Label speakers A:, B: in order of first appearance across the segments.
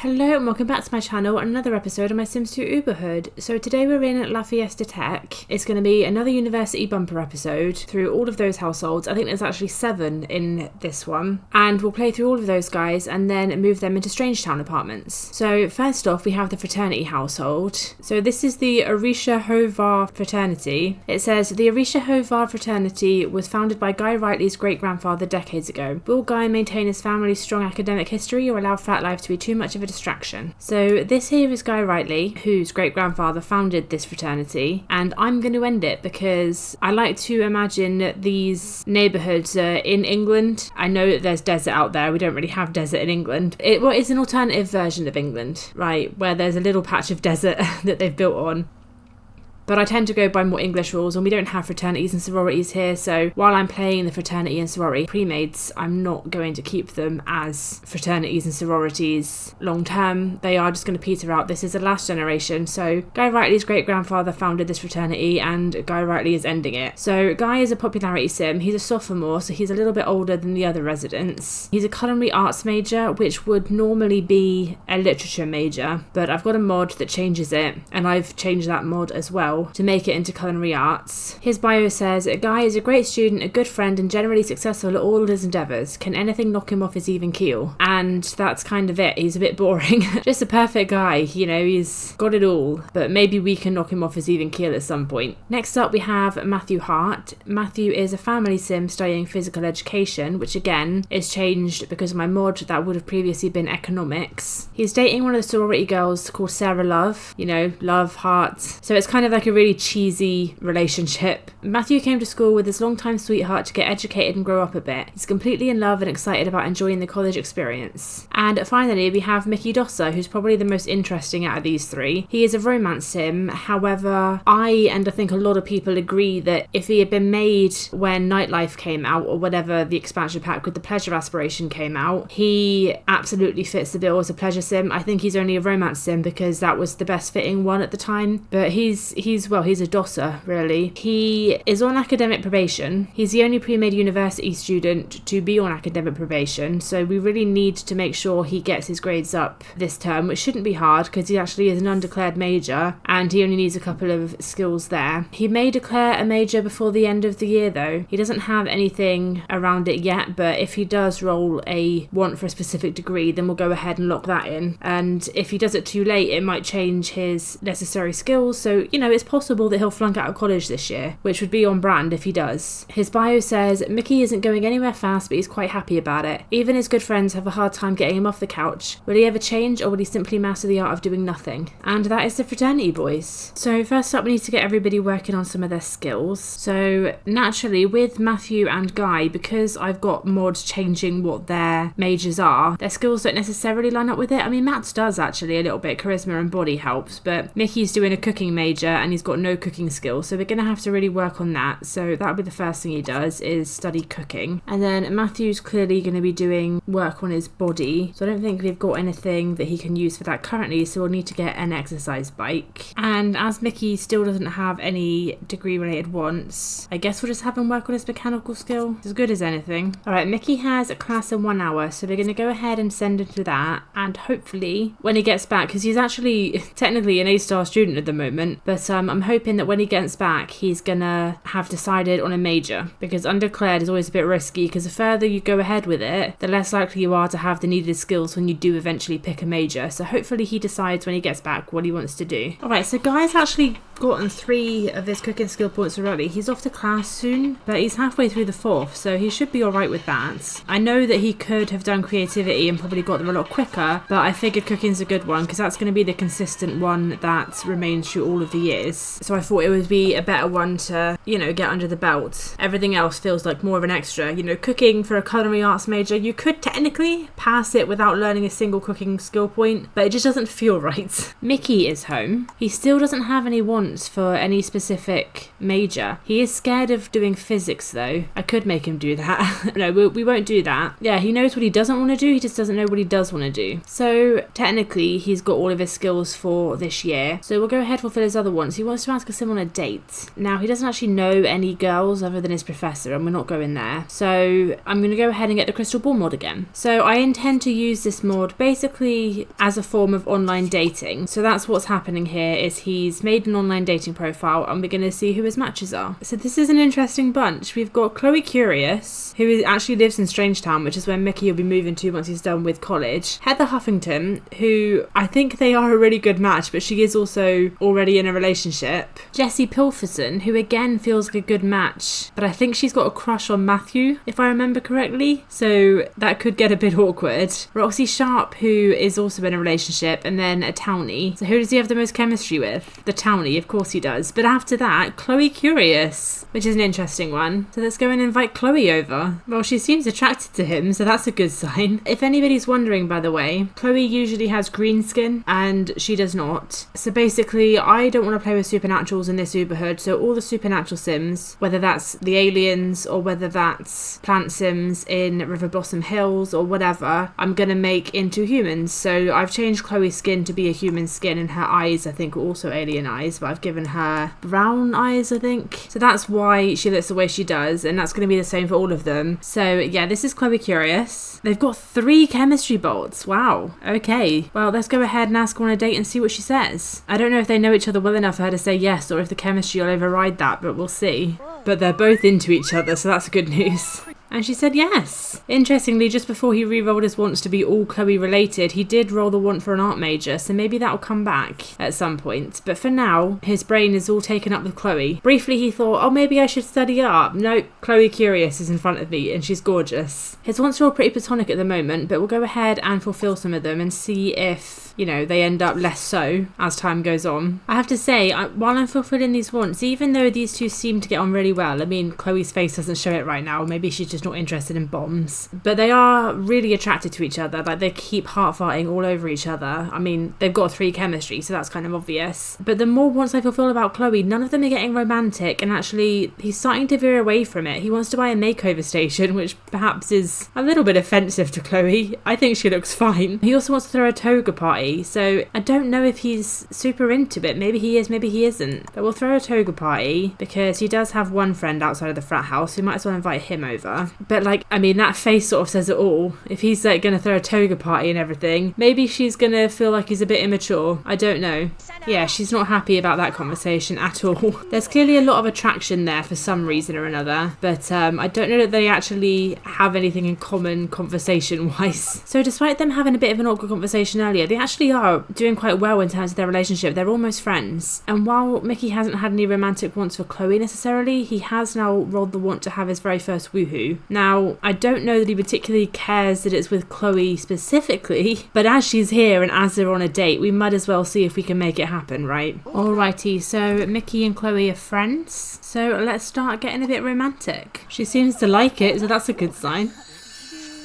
A: Hello and welcome back to my channel and another episode of my Sims 2 Uberhood. So today we're in La Fiesta Tech. It's going to be another university bumper episode through all of those households. I think there's actually 7 in this one. And we'll play through all of those guys and then move them into Strangetown apartments. So first off we have the Fraternity household. So this is the Orisha Hovar Fraternity. It says, the Orisha Hovar Fraternity was founded by Guy Riley's great-grandfather decades ago. Will Guy maintain his family's strong academic history or allow flat life to be too much of a distraction? So this here is Guy Riley, whose great-grandfather founded this fraternity, and I'm going to end it because I like to imagine these neighbourhoods in England. I know that there's desert out there, we don't really have desert in England. It's an alternative version of England, right, where there's a little patch of desert that they've built on. But I tend to go by more English rules, and we don't have fraternities and sororities here, so while I'm playing the fraternity and sorority pre-mades, I'm not going to keep them as fraternities and sororities long term. They are just going to peter out. This is the last generation, so Guy Riley's great-grandfather founded this fraternity, and Guy Riley is ending it. So Guy is a popularity sim. He's a sophomore, so he's a little bit older than the other residents. He's a culinary arts major, which would normally be a literature major, but I've got a mod that changes it, and I've changed that mod as well to make it into culinary arts. His bio says, Guy is a great student, a good friend, and generally successful at all his endeavours. Can anything knock him off his even keel? And that's kind of it. He's a bit boring. Just a perfect guy, you know, he's got it all, but maybe we can knock him off his even keel at some point. Next up we have Matthew Hart. Matthew is a family sim studying physical education, which again is changed because of my mod that would have previously been economics. He's dating one of the sorority girls called Sarah Love, you know, love, hearts. So it's kind of like a really cheesy relationship. Matthew came to school with his longtime sweetheart to get educated and grow up a bit. He's completely in love and excited about enjoying the college experience. And finally we have Mickey Dosser, who's probably the most interesting out of these 3. He is a romance sim. However, I think a lot of people agree that if he had been made when Nightlife came out, or whatever the expansion pack with the pleasure aspiration came out, he absolutely fits the bill as a pleasure sim. I think he's only a romance sim because that was the best fitting one at the time, but he's a dosser, really. He is on academic probation. He's the only pre-made university student to be on academic probation, so we really need to make sure he gets his grades up this term, which shouldn't be hard because he actually is an undeclared major and he only needs a couple of skills there. He may declare a major before the end of the year though. He doesn't have anything around it yet, but if he does roll a want for a specific degree, then we'll go ahead and lock that in. And if he does it too late, it might change his necessary skills, so you know, it's possible that he'll flunk out of college this year, which would be on brand if he does. His bio says, Mickey isn't going anywhere fast, but he's quite happy about it. Even his good friends have a hard time getting him off the couch. Will he ever change, or will he simply master the art of doing nothing? And that is the fraternity boys. So first up we need to get everybody working on some of their skills. So naturally with Matthew and Guy, because I've got mods changing what their majors are, their skills don't necessarily line up with it. I mean, Matt's does actually a little bit, charisma and body helps, but Mickey's doing a cooking major and he's got no cooking skills, so we're going to have to really work on that. So that'll be the first thing he does, is study cooking. And then Matthew's clearly going to be doing work on his body, so I don't think we've got anything that he can use for that currently, so we'll need to get an exercise bike. And as Mickey still doesn't have any degree related wants, I guess we'll just have him work on his mechanical skill. It's as good as anything. Alright, Mickey has a class in 1 hour, so we're going to go ahead and send him to that, and hopefully when he gets back, because he's actually technically an A-star student at the moment, but I'm hoping that when he gets back he's gonna have decided on a major, because undeclared is always a bit risky, because the further you go ahead with it, the less likely you are to have the needed skills when you do eventually pick a major. So hopefully he decides when he gets back what he wants to do. Alright, so Guy's actually gotten 3 of his cooking skill points already. He's off to class soon, but he's halfway through the 4th, so he should be alright with that. I know that he could have done creativity and probably got them a lot quicker, but I figured cooking's a good one because that's going to be the consistent one that remains through all of the years. So I thought it would be a better one to, you know, get under the belt. Everything else feels like more of an extra. You know, cooking for a culinary arts major, you could technically pass it without learning a single cooking skill point, but it just doesn't feel right. Mickey is home. He still doesn't have any wants for any specific major. He is scared of doing physics though. I could make him do that. No, we won't do that. Yeah, he knows what he doesn't want to do, he just doesn't know what he does want to do. So technically he's got all of his skills for this year, so we'll go ahead and fulfill his other wants. He wants to ask Sim on a date. Now, he doesn't actually know any girls other than his professor, and we're not going there. So I'm going to go ahead and get the crystal ball mod again. So I intend to use this mod basically as a form of online dating. So that's what's happening here, is he's made an online dating profile, and we're going to see who his matches are. So this is an interesting bunch. We've got Chloe Curious, who actually lives in Strangetown, which is where Mickey will be moving to once he's done with college. Heather Huffington, who I think they are a really good match, but she is also already in a relationship. Jessie Pilferson, who again feels like a good match, but I think she's got a crush on Matthew, if I remember correctly, so that could get a bit awkward. Roxy Sharp, who is also in a relationship, and then a townie. So who does he have the most chemistry with? The townie, of course he does. But after that, Chloe Curious, which is an interesting one. So let's go and invite Chloe over. Well, she seems attracted to him, so that's a good sign. If anybody's wondering, by the way, Chloe usually has green skin, and she does not. So basically, I don't want to play with supernaturals in this Uberhood, so all the supernatural sims, whether that's the aliens or whether that's plant sims in River Blossom Hills or whatever, I'm going to make into humans. So I've changed Chloe's skin to be a human skin, and her eyes, I think, are also alien eyes, but I've given her brown eyes, I think. So that's why she looks the way she does, and that's going to be the same for all of them. So yeah, this is Chloe Curious. They've got 3 chemistry bolts. Wow. Okay. Well, let's go ahead and ask her on a date and see what she says. I don't know if they know each other well enough for her to say yes, or if the chemistry will override that, but we'll see. But they're both into each other, so that's good news. And she said yes. Interestingly, just before he re-rolled his wants to be all Chloe related, he did roll the want for an art major, so maybe that'll come back at some point. But for now, his brain is all taken up with Chloe. Briefly, he thought, oh, maybe I should study art. Nope, Chloe Curious is in front of me, and she's gorgeous. His wants are all pretty platonic at the moment, but we'll go ahead and fulfill some of them and see if, you know, they end up less so as time goes on. I have to say, while I'm fulfilling these wants, even though these two seem to get on really well, I mean, Chloe's face doesn't show it right now, maybe she's just not interested in bombs, but they are really attracted to each other. Like, they keep heart farting all over each other. I mean, they've got 3 chemistry, so that's kind of obvious. But the more wants I fulfill about Chloe, none of them are getting romantic, and actually he's starting to veer away from it. He wants to buy a makeover station, which perhaps is a little bit offensive to Chloe. I think she looks fine. He also wants to throw a toga party, so I don't know if he's super into it. Maybe he is, maybe he isn't. But we'll throw a toga party because he does have one friend outside of the frat house. We might as well invite him over. But like, I mean, that face sort of says it all. If he's like gonna throw a toga party and everything, maybe she's gonna feel like he's a bit immature. I don't know. Yeah, she's not happy about that conversation at all. There's clearly a lot of attraction there for some reason or another, but I don't know that they actually have anything in common conversation-wise. So despite them having a bit of an awkward conversation earlier, they actually are doing quite well in terms of their relationship. They're almost friends. And while Mickey hasn't had any romantic wants for Chloe necessarily, he has now rolled the want to have his very first woohoo. Now, I don't know that he particularly cares that it's with Chloe specifically, but as she's here and as they're on a date, we might as well see if we can make it happen, right? Alrighty, so Mickey and Chloe are friends, so let's start getting a bit romantic. She seems to like it, so that's a good sign.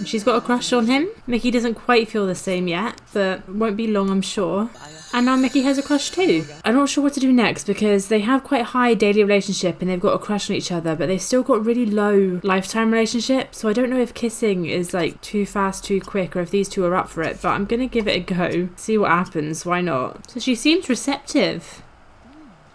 A: She's got a crush on him. Mickey doesn't quite feel the same yet, but won't be long, I'm sure. And now Mickey has a crush too. I'm not sure what to do next because they have quite a high daily relationship and they've got a crush on each other, but they've still got really low lifetime relationship. So I don't know if kissing is like too fast, too quick, or if these two are up for it, but I'm gonna give it a go. See what happens, why not? So she seems receptive.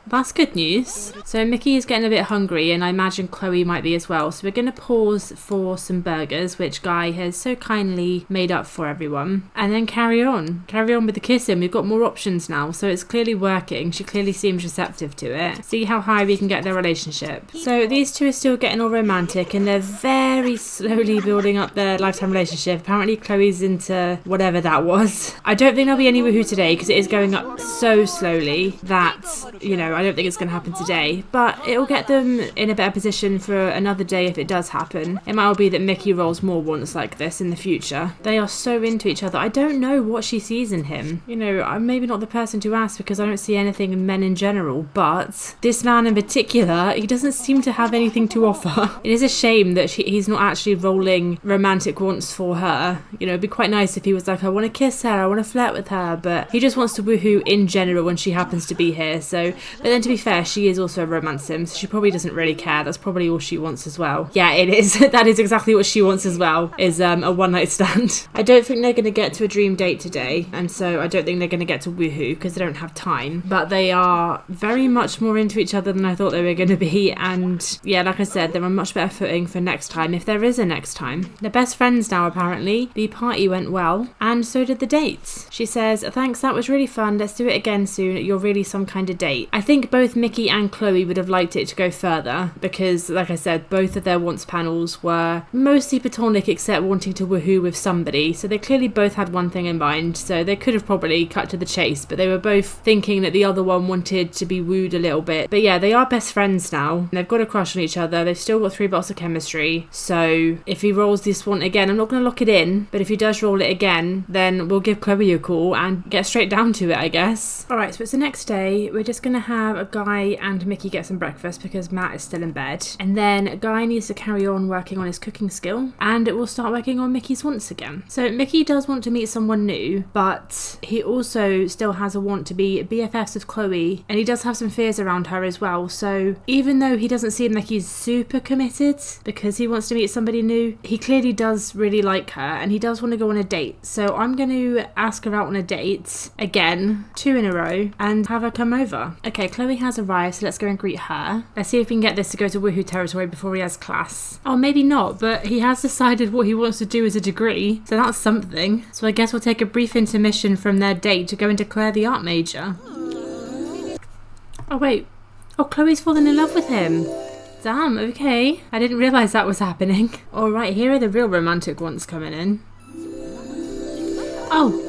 A: That's good news. So Mickey is getting a bit hungry and I imagine Chloe might be as well. So we're going to pause for some burgers, which Guy has so kindly made up for everyone. And then carry on. Carry on with the kissing. We've got more options now. So it's clearly working. She clearly seems receptive to it. See how high we can get their relationship. So these two are still getting all romantic and they're very slowly building up their lifetime relationship. Apparently Chloe's into whatever that was. I don't think there'll be any woohoo today because it is going up so slowly that, you know, I don't think it's going to happen today, but it'll get them in a better position for another day if it does happen. It might well be that Mickey rolls more wants like this in the future. They are so into each other. I don't know what she sees in him. You know, I'm maybe not the person to ask because I don't see anything in men in general, but this man in particular, he doesn't seem to have anything to offer. It is a shame that he's not actually rolling romantic wants for her. You know, it'd be quite nice if he was like, I want to kiss her, I want to flirt with her, but he just wants to woohoo in general when she happens to be here. So But then to be fair, she is also a romance sim, so she probably doesn't really care. That's probably all she wants as well. Yeah, it is. That is exactly what she wants as well, is a one night stand. I don't think they're going to get to a dream date today, and so I don't think they're going to get to woohoo because they don't have time. But they are very much more into each other than I thought they were going to be, and yeah, like I said, they're on much better footing for next time, if there is a next time. They're best friends now, apparently. The party went well, and so did the dates. She says, thanks, that was really fun. Let's do it again soon. You're really some kind of date. I think both Mickey and Chloe would have liked it to go further because, like I said, both of their wants panels were mostly platonic except wanting to woohoo with somebody. So they clearly both had one thing in mind. So they could have probably cut to the chase, but they were both thinking that the other one wanted to be wooed a little bit. But yeah, they are best friends now. They've got a crush on each other. They've still got 3 bottles of chemistry. So if he rolls this one again, I'm not going to lock it in, but if he does roll it again, then we'll give Chloe a call and get straight down to it, I guess. Alright, so it's the next day. We're just going to have a Guy and Mickey get some breakfast because Matt is still in bed. And then Guy needs to carry on working on his cooking skill, and it will start working on Mickey's wants again. So Mickey does want to meet someone new, but he also still has a want to be BFFs with Chloe, and he does have some fears around her as well. So even though he doesn't seem like he's super committed because he wants to meet somebody new, he clearly does really like her, and he does want to go on a date. So I'm going to ask her out on a date again, 2 in a row, and have her come over. Okay, Chloe has arrived, so let's go and greet her. Let's see if we can get this to go to woohoo territory before he has class. Oh, maybe not, but he has decided what he wants to do as a degree, so that's something. So I guess we'll take a brief intermission from their date to go and declare the art major. Oh wait, oh, Chloe's fallen in love with him. Damn, okay. I didn't realise that was happening. Alright, here are the real romantic ones coming in. Oh,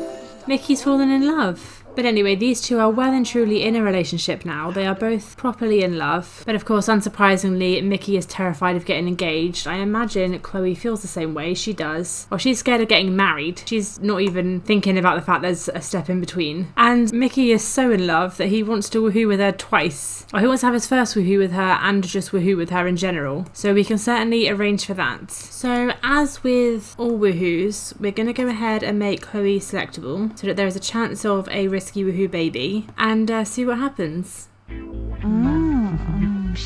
A: Mickey's fallen in love. But anyway, these two are well and truly in a relationship now. They are both properly in love. But of course, unsurprisingly, Mickey is terrified of getting engaged. I imagine Chloe feels the same way. She does. Well, she's scared of getting married. She's not even thinking about the fact there's a step in between. And Mickey is so in love that he wants to woohoo with her twice. Or he wants to have his first woohoo with her and just woohoo with her in general. So we can certainly arrange for that. So as with all woohoos, we're going to go ahead and make Chloe selectable so that there is a chance of a risky woohoo baby, and see what happens.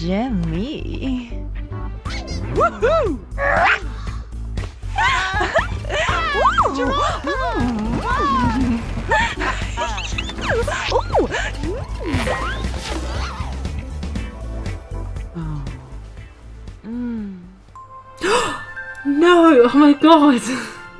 B: Yummy. Woohoo!
A: No! Oh my god!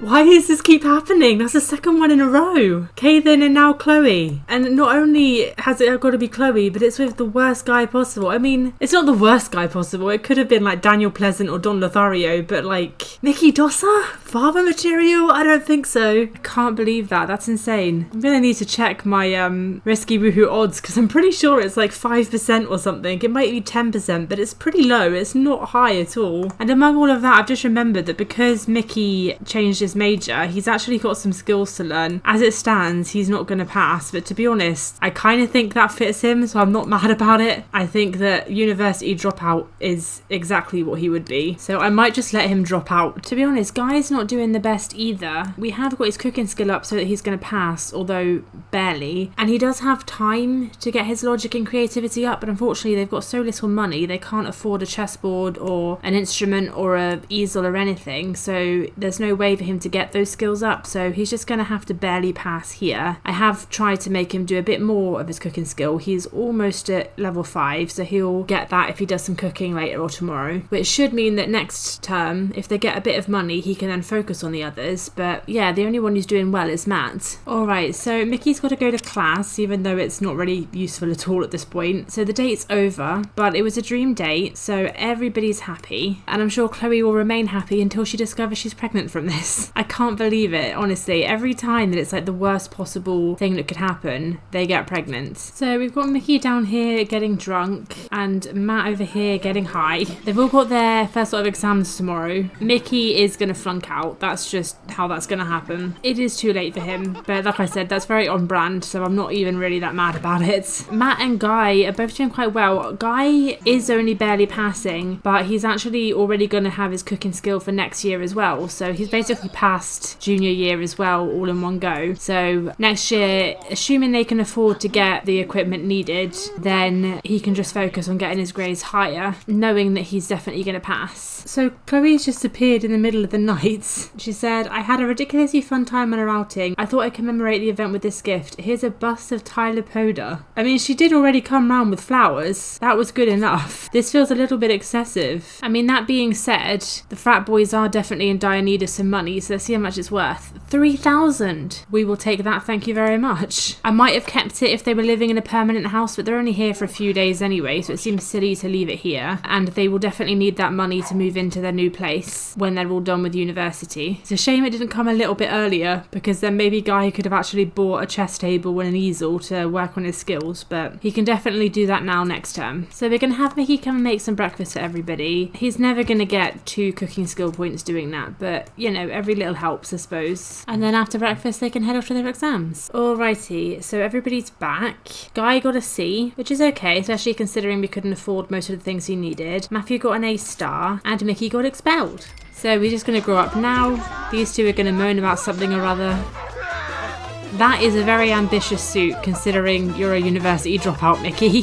A: Why does this keep happening? That's the second one in a row. Kaden and now Chloe. And not only has it got to be Chloe, but it's with the worst guy possible. I mean, it's not the worst guy possible. It could have been like Daniel Pleasant or Don Lothario, but like Mickey Dosser? Father material? I don't think so. I can't believe that. That's insane. I'm going to need to check my risky woohoo odds because I'm pretty sure it's like 5% or something. It might be 10%, but it's pretty low. It's not high at all. And among all of that, I've just remembered that because Mickey changed his major, he's actually got some skills to learn. As it stands, he's not going to pass, but to be honest, I kind of think that fits him, so I'm not mad about it. I think that university dropout is exactly what he would be, so I might just let him drop out. To be honest, Guy's not doing the best either. We have got his cooking skill up so that he's going to pass, although barely, and he does have time to get his logic and creativity up, but unfortunately they've got so little money they can't afford a chessboard or an instrument or a easel or anything, so there's no way for him to get those skills up, so he's just going to have to barely pass here. I have tried to make him do a bit more of his cooking skill. He's almost at level 5, so he'll get that if he does some cooking later or tomorrow, which should mean that next term, if they get a bit of money, he can then focus on the others. But yeah, the only one who's doing well is Matt. Alright, so Mickey's got to go to class, even though it's not really useful at all at this point. So the date's over, but it was a dream date, so everybody's happy, and I'm sure Chloe will remain happy until she discovers she's pregnant from this. I can't believe it, honestly. Every time that it's like the worst possible thing that could happen, they get pregnant. So we've got Mickey down here getting drunk and Matt over here getting high. They've all got their first lot of exams tomorrow. Mickey is going to flunk out. That's just how that's going to happen. It is too late for him, but like I said, that's very on brand, so I'm not even really that mad about it. Matt and Guy are both doing quite well. Guy is only barely passing, but he's actually already going to have his cooking skill for next year as well, so he's basically past junior year as well, all in one go. So next year, assuming they can afford to get the equipment needed, then he can just focus on getting his grades higher, knowing that he's definitely going to pass. So Chloe's just appeared in the middle of the night. She said, "I had a ridiculously fun time on our outing. I thought I'd commemorate the event with this gift. Here's a bust of Tyler Poder." I mean, she did already come round with flowers. That was good enough. This feels a little bit excessive. I mean, that being said, the frat boys are definitely in dire need of some money, so let's see how much it's worth. 3,000. We will take that, thank you very much. I might have kept it if they were living in a permanent house, but they're only here for a few days anyway, so it seems silly to leave it here. And they will definitely need that money to move into their new place when they're all done with university. It's a shame it didn't come a little bit earlier, because then maybe Guy could have actually bought a chess table and an easel to work on his skills, but he can definitely do that now next term. So we're going to have Mickey come and make some breakfast for everybody. He's never going to get 2 cooking skill points doing that, but you know, every little helps, I suppose. And then after breakfast they can head off to their exams. Alrighty, so everybody's back. Guy got a C, which is okay, especially considering we couldn't afford most of the things he needed. Matthew got an A star, and Mickey got expelled. So we're just going to grow up now. These two are going to moan about something or other. That is a very ambitious suit, considering you're a university dropout, Mickey.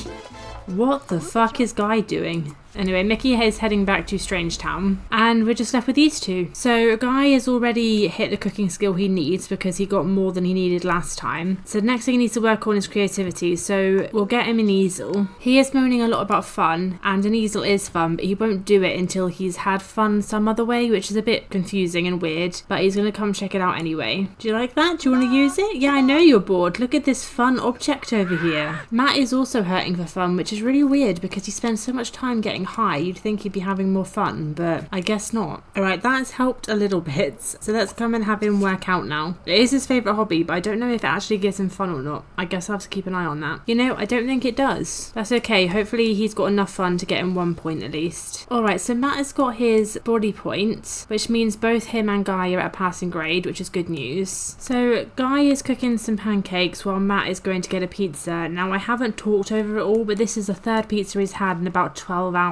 A: What the fuck is Guy doing? Anyway, Mickey is heading back to Strangetown, and we're just left with these two. So Guy has already hit the cooking skill he needs because he got more than he needed last time. So the next thing he needs to work on is creativity, so we'll get him an easel. He is moaning a lot about fun, and an easel is fun, but he won't do it until he's had fun some other way, which is a bit confusing and weird, but he's going to come check it out anyway. Do you like that? Do you want to use it? Yeah, I know you're bored. Look at this fun object over here. Matt is also hurting for fun, which is really weird because he spends so much time getting high. You'd think he'd be having more fun, but I guess not. Alright, that's helped a little bit, so let's come and have him work out now. It is his favourite hobby, but I don't know if it actually gives him fun or not. I guess I'll have to keep an eye on that. You know, I don't think it does. That's okay, hopefully he's got enough fun to get him 1 point at least. Alright, so Matt has got his body point, which means both him and Guy are at a passing grade, which is good news. So Guy is cooking some pancakes while Matt is going to get a pizza. Now I haven't talked over it all, but this is the 3rd pizza he's had in about 12 hours.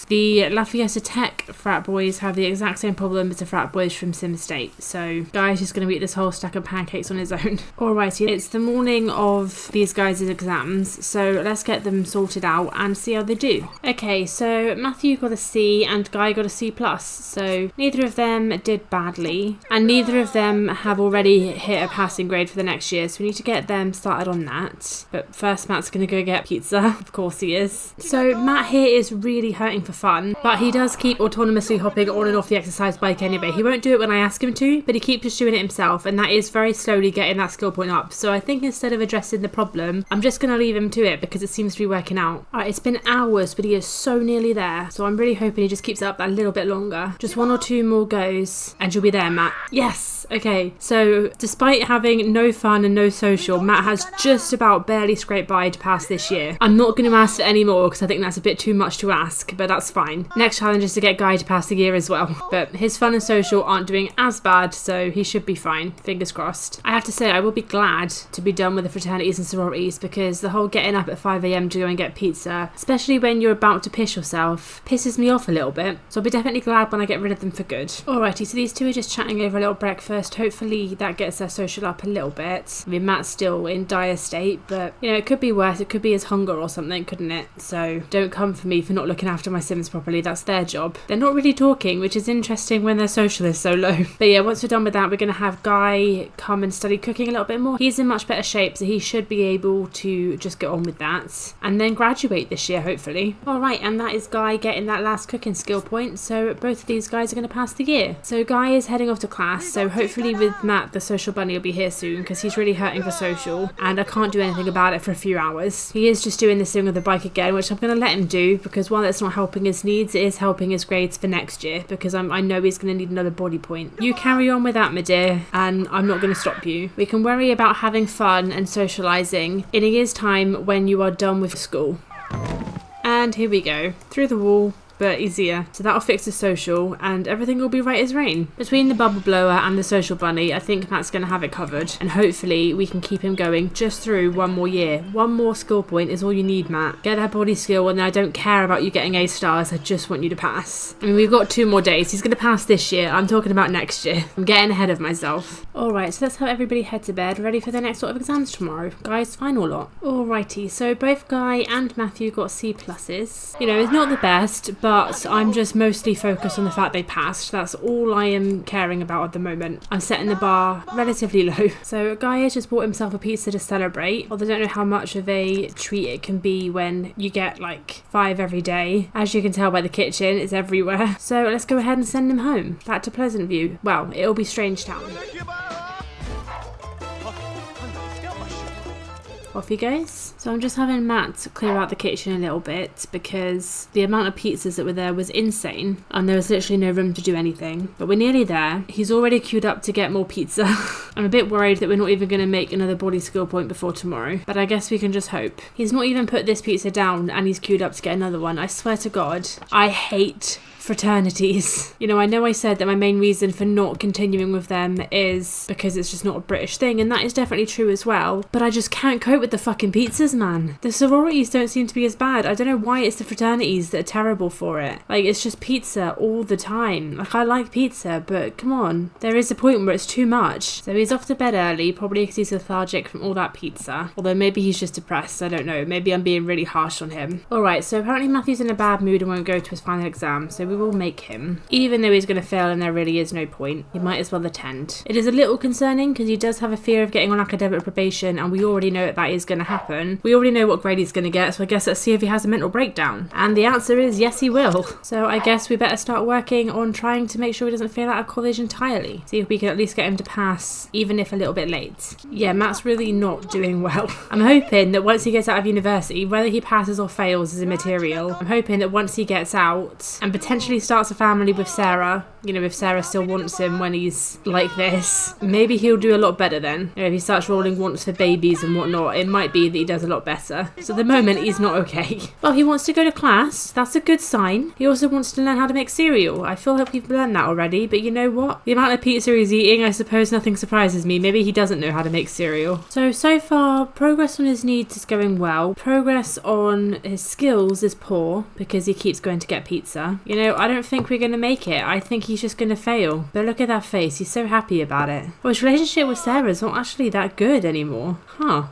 A: The La Fiesta Tech frat boys have the exact same problem as the frat boys from Sim State, so Guy's just going to eat this whole stack of pancakes on his own. Alrighty, it's the morning of these guys' exams, so let's get them sorted out and see how they do. Okay, so Matthew got a C and Guy got a C+, so neither of them did badly, and neither of them have already hit a passing grade for the next year, so we need to get them started on that. But first Matt's going to go get pizza, of course he is. So Matt here is really hurting for fun, but he does keep autonomously hopping on and off the exercise bike anyway. He won't do it when I ask him to, but he keeps just doing it himself, and that is very slowly getting that skill point up. So I think instead of addressing the problem, I'm just going to leave him to it because it seems to be working out. Alright, it's been hours, but he is so nearly there, so I'm really hoping he just keeps it up that little bit longer. Just 1 or 2 more goes and you'll be there, Matt. Yes! Okay, so despite having no fun and no social, Matt has just about barely scraped by to pass this year. I'm not going to ask for any more because I think that's a bit too much to ask, but that's fine. Next challenge is to get Guy to pass the year as well, but his fun and social aren't doing as bad, so he should be fine, fingers crossed. I have to say, I will be glad to be done with the fraternities and sororities because the whole getting up at 5 AM to go and get pizza, especially when you're about to piss yourself, pisses me off a little bit, so I'll be definitely glad when I get rid of them for good. Alrighty, so these two are just chatting over a little breakfast. Hopefully that gets their social up a little bit. I mean, Matt's still in dire state, but you know, it could be worse. It could be his hunger or something, couldn't it? So don't come for me for not looking after my Sims properly. That's their job. They're not really talking, which is interesting when their social is so low. But yeah, once we're done with that, we're going to have Guy come and study cooking a little bit more. He's in much better shape, so he should be able to just get on with that and then graduate this year, hopefully. Alright, and that is Guy getting that last cooking skill point, so both of these guys are going to pass the year. So Guy is heading off to class, so hopefully with Matt, the social bunny, will be here soon because he's really hurting for social and I can't do anything about it for a few hours. He is just doing this thing with the bike again, which I'm going to let him do because while it's not helping his needs, it is helping his grades for next year because I know he's going to need another body point. You carry on with that, my dear, and I'm not going to stop you. We can worry about having fun and socialising in a year's time when you are done with school. And here we go, through the wall, but easier. So that'll fix the social and everything will be right as rain. Between the bubble blower and the social bunny, I think Matt's going to have it covered, and hopefully we can keep him going just through one more year. One more skill point is all you need, Matt. Get that body skill, and then I don't care about you getting A stars, I just want you to pass. I mean, we've got 2 more days. He's going to pass this year. I'm talking about next year. I'm getting ahead of myself. Alright, so let's have everybody head to bed, ready for their next lot of exams tomorrow. Guy's final lot. Alrighty, so both Guy and Matthew got C pluses. You know, it's not the best, but I'm just mostly focused on the fact they passed. That's all I am caring about at the moment. I'm setting the bar relatively low. So Guy has just bought himself a pizza to celebrate, although I don't know how much of a treat it can be when you get like 5 every day. As you can tell by the kitchen, it's everywhere. So let's go ahead and send him home, back to Pleasant View. Well, it'll be Strange Town. Off he goes. So I'm just having Matt clear out the kitchen a little bit because the amount of pizzas that were there was insane and there was literally no room to do anything. But we're nearly there. He's already queued up to get more pizza. I'm a bit worried that we're not even going to make another body skill point before tomorrow, but I guess we can just hope. He's not even put this pizza down and he's queued up to get another one. I swear to God, I hate fraternities. You know I said that my main reason for not continuing with them is because it's just not a British thing, and that is definitely true as well, but I just can't cope with the fucking pizzas, man. The sororities don't seem to be as bad. I don't know why it's the fraternities that are terrible for it. Like, it's just pizza all the time. Like, I like pizza, but come on. There is a point where it's too much. So he's off to bed early, probably because he's lethargic from all that pizza. Although maybe he's just depressed, I don't know. Maybe I'm being really harsh on him. Alright, so apparently Matthew's in a bad mood and won't go to his final exam, so we will make him. Even though he's going to fail and there really is no point, he might as well attend. It is a little concerning because he does have a fear of getting on academic probation, and we already know that is going to happen. We already know what grade he's going to get, so I guess let's see if he has a mental breakdown. And the answer is yes, he will. So I guess we better start working on trying to make sure he doesn't fail out of college entirely. See if we can at least get him to pass, even if a little bit late. Yeah, Matt's really not doing well. I'm hoping that once he gets out of university, whether he passes or fails is immaterial. I'm hoping that once he gets out and potentially starts a family with Sarah, you know, if Sarah still wants him when he's like this, maybe he'll do a lot better then. You know, if he starts rolling wants for babies and whatnot, it might be that he does a lot better. So at the moment, he's not okay. Well, he wants to go to class. That's a good sign. He also wants to learn how to make cereal. I feel like we've learned that already, but you know what? The amount of pizza he's eating, I suppose nothing surprises me. Maybe he doesn't know how to make cereal. So far, progress on his needs is going well. Progress on his skills is poor because he keeps going to get pizza. You know, I don't think we're going to make it. I think he's just going to fail. But look at that face. He's so happy about it. Well, his relationship with Sarah's not actually that good anymore. Huh.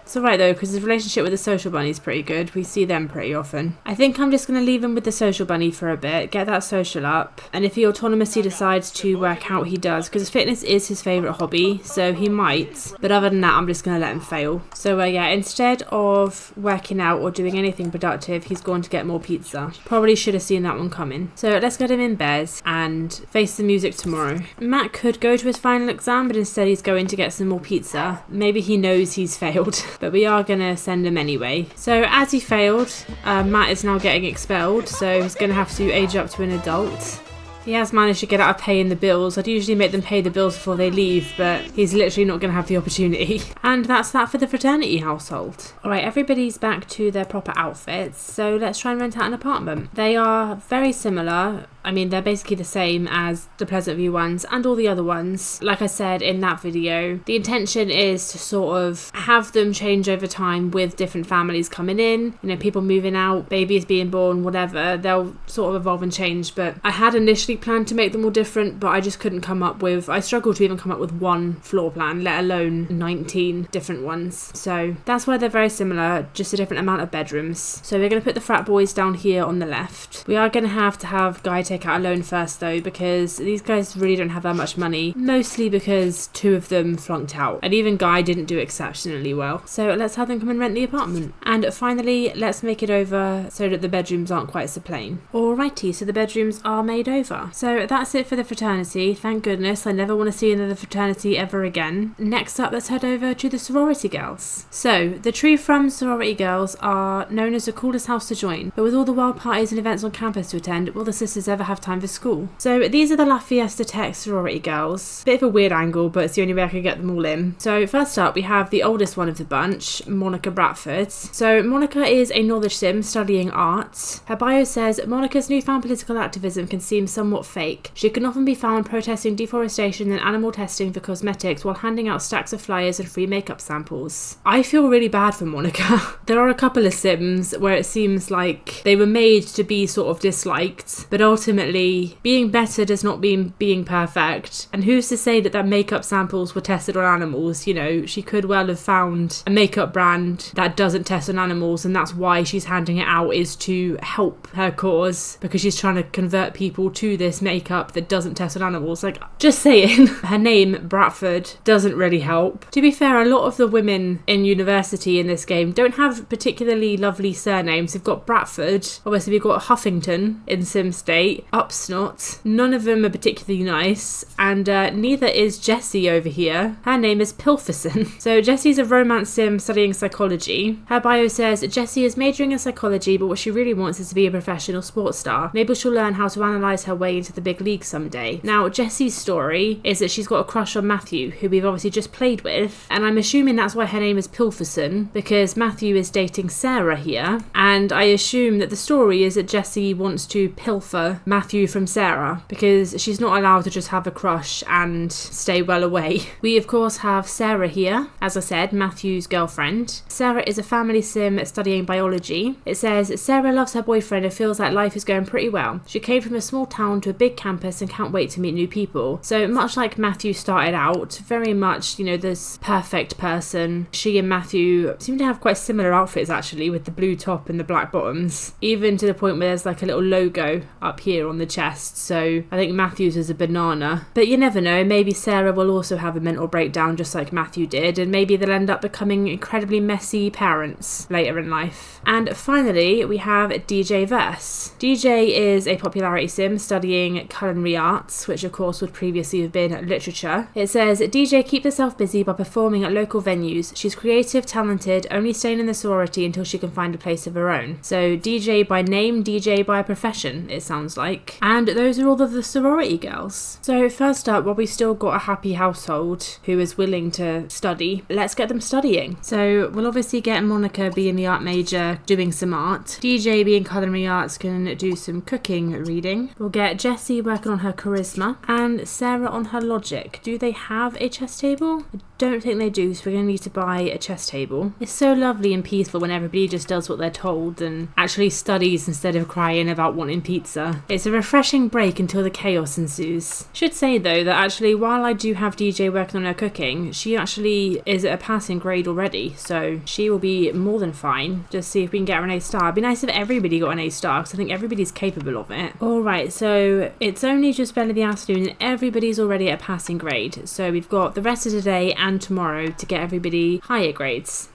A: It's alright though, because his relationship with the social bunny is pretty good. We see them pretty often. I think I'm just going to leave him with the social bunny for a bit, get that social up, and if he autonomously decides to work out, he does, because fitness is his favourite hobby, so he might. But other than that, I'm just going to let him fail. So yeah, instead of working out or doing anything productive, he's going to get more pizza. Probably should have seen that one coming. So let's get him in bed and face the music tomorrow. Matt could go to his final exam, but instead he's going to get some more pizza. Maybe he knows he's failed. But we are going to send him anyway. So as he failed, Matt is now getting expelled, so he's going to have to age up to an adult. He has managed to get out of paying the bills. I'd usually make them pay the bills before they leave, but he's literally not going to have the opportunity. And that's that for the fraternity household. Alright, everybody's back to their proper outfits, so let's try and rent out an apartment. They are very similar. I mean, they're basically the same as the Pleasant View ones and all the other ones. Like I said in that video, the intention is to sort of have them change over time with different families coming in, you know, people moving out, babies being born, whatever. They'll sort of evolve and change, but I had initially planned to make them all different, but I just couldn't come up with, I struggled to even come up with one floor plan, let alone 19 different ones. So that's why they're very similar, just a different amount of bedrooms. So we're going to put the frat boys down here on the left. We are going to have Guy take out a loan first though, because these guys really don't have that much money, mostly because 2 of them flunked out, and even Guy didn't do exceptionally well. So let's have them come and rent the apartment. And finally, let's make it over so that the bedrooms aren't quite so plain. Alrighty, so the bedrooms are made over. So that's it for the fraternity. Thank goodness, I never want to see another fraternity ever again. Next up, let's head over to the sorority girls. So the true from sorority girls are known as the coolest house to join, but with all the wild parties and events on campus to attend, will the sisters ever never have time for school. So these are the La Fiesta Tech sorority girls. Bit of a weird angle, but it's the only way I could get them all in. So first up, we have the oldest one of the bunch, Monica Bradford. So Monica is a knowledge sim studying art. Her bio says, Monica's newfound political activism can seem somewhat fake. She can often be found protesting deforestation and animal testing for cosmetics while handing out stacks of flyers and free makeup samples. I feel really bad for Monica. There are a couple of sims where it seems like they were made to be sort of disliked, but ultimately being better does not mean being perfect. And who's to say that makeup samples were tested on animals? You know, she could well have found a makeup brand that doesn't test on animals, and that's why she's handing it out, is to help her cause, because she's trying to convert people to this makeup that doesn't test on animals. Like, just saying. Her name, Bradford, doesn't really help. To be fair, a lot of the women in university in this game don't have particularly lovely surnames. We've got Bradford, obviously we've got Huffington in Sim State, Upsnot. None of them are particularly nice, and neither is Jessie over here. Her name is Pilferson. So Jessie's a romance sim studying psychology. Her bio says Jessie is majoring in psychology, but what she really wants is to be a professional sports star. Maybe she'll learn how to analyse her way into the big league someday. Now, Jessie's story is that she's got a crush on Matthew, who we've obviously just played with, and I'm assuming that's why her name is Pilferson, because Matthew is dating Sarah here, and I assume that the story is that Jessie wants to pilfer Matthew from Sarah, because she's not allowed to just have a crush and stay well away. We of course have Sarah here, as I said, Matthew's girlfriend. Sarah is a family sim studying biology. It says Sarah loves her boyfriend and feels like life is going pretty well. She came from a small town to a big campus and can't wait to meet new people. So much like Matthew started out, very much, you know, this perfect person. She and Matthew seem to have quite similar outfits actually, with the blue top and the black bottoms, even to the point where there's like a little logo up here on the chest. So I think Matthew's is a banana, but you never know, maybe Sarah will also have a mental breakdown just like Matthew did, and maybe they'll end up becoming incredibly messy parents later in life. And finally, we have DJ Verse. DJ is a popularity sim studying culinary arts, which of course would previously have been literature. It says DJ keeps herself busy by performing at local venues. She's creative, talented, only staying in the sorority until she can find a place of her own. So DJ by name, DJ by profession, it sounds like. And those are all of the sorority girls. So first up, well, we've still got a happy household who is willing to study. Let's get them studying. So we'll obviously get Monica being the art major, doing some art. DJ being culinary arts can do some cooking reading. We'll get Jessie working on her charisma and Sarah on her logic. Do they have a chess table? I don't think they do, so we're going to need to buy a chess table. It's so lovely and peaceful when everybody just does what they're told and actually studies instead of crying about wanting pizza. It's a refreshing break until the chaos ensues. Should say though that actually while I do have DJ working on her cooking, she actually is at a passing grade already, so she will be more than fine. Just see if we can get her an A star. It'd be nice if everybody got an A star, because I think everybody's capable of it. Alright, so it's only just barely the afternoon and everybody's already at a passing grade, so we've got the rest of the day and tomorrow to get everybody higher grades.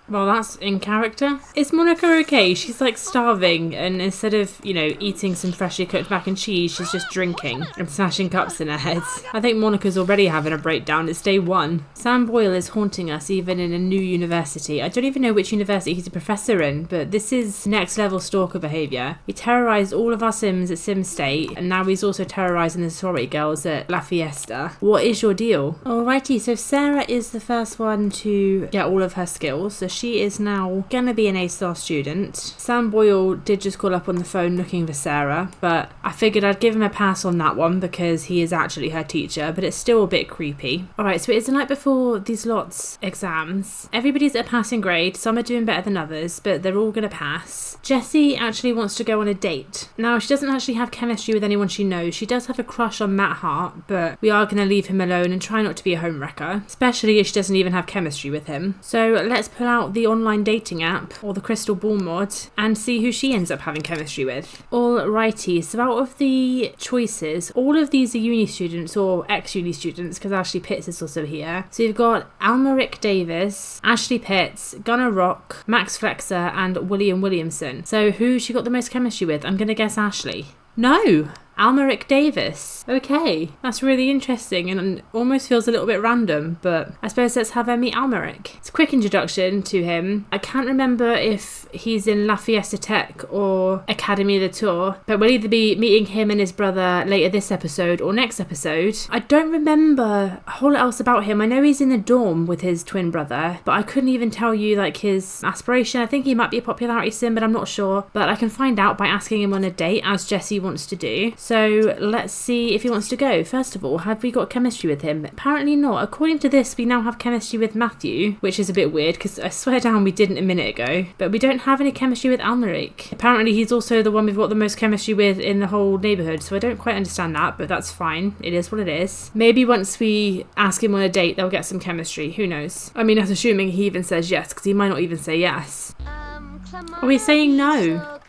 A: Well, that's in character. Is Monica okay? She's like starving, and instead of, you know, eating some freshly cooked mac and cheese, she's just drinking and smashing cups in her head. I think Monica's already having a breakdown. It's day one. Sam Boyle is haunting us even in a new university. I don't even know which university he's a professor in, but this is next level stalker behaviour. He terrorised all of our Sims at Sim State, and now he's also terrorising the sorority girls at La Fiesta. What is your deal? Alrighty, so Sarah is the first one to get all of her skills, so she is now gonna be an A-star student. Sam Boyle did just call up on the phone looking for Sarah, but I figured I'd give him a pass on that one because he is actually her teacher, but it's still a bit creepy. Alright, so it's the night before these lots exams. Everybody's at a passing grade, some are doing better than others, but they're all gonna pass. Jessie actually wants to go on a date. Now, she doesn't actually have chemistry with anyone she knows. She does have a crush on Matt Hart, but we are gonna leave him alone and try not to be a homewrecker, especially if she doesn't even have chemistry with him. So let's pull out the online dating app or the crystal ball mod and see who she ends up having chemistry with. Alrighty, so out of the choices, all of these are uni students or ex-uni students, because Ashley Pitts is also here. So you've got Almeric Davis, Ashley Pitts, Gunnar Rock, Max Flexer and William Williamson. So who she got the most chemistry with? I'm gonna guess Ashley. No! Almeric Davis. Okay, that's really interesting and almost feels a little bit random, but I suppose let's have her meet Almeric. It's a quick introduction to him. I can't remember if he's in La Fiesta Tech or Academy of the Tour, but we'll either be meeting him and his brother later this episode or next episode. I don't remember a whole lot else about him. I know he's in the dorm with his twin brother, but I couldn't even tell you like his aspiration. I think he might be a popularity sim, but I'm not sure. But I can find out by asking him on a date, as Jessie wants to do. So let's see if he wants to go. First of all, have we got chemistry with him? Apparently not. According to this, we now have chemistry with Matthew, which is a bit weird because I swear down we didn't a minute ago. But we don't have any chemistry with Almeric. Apparently he's also the one we've got the most chemistry with in the whole neighbourhood, so I don't quite understand that, but that's fine. It is what it is. Maybe once we ask him on a date, they'll get some chemistry. Who knows? I mean, that's assuming he even says yes, because he might not even say yes. Are we saying no?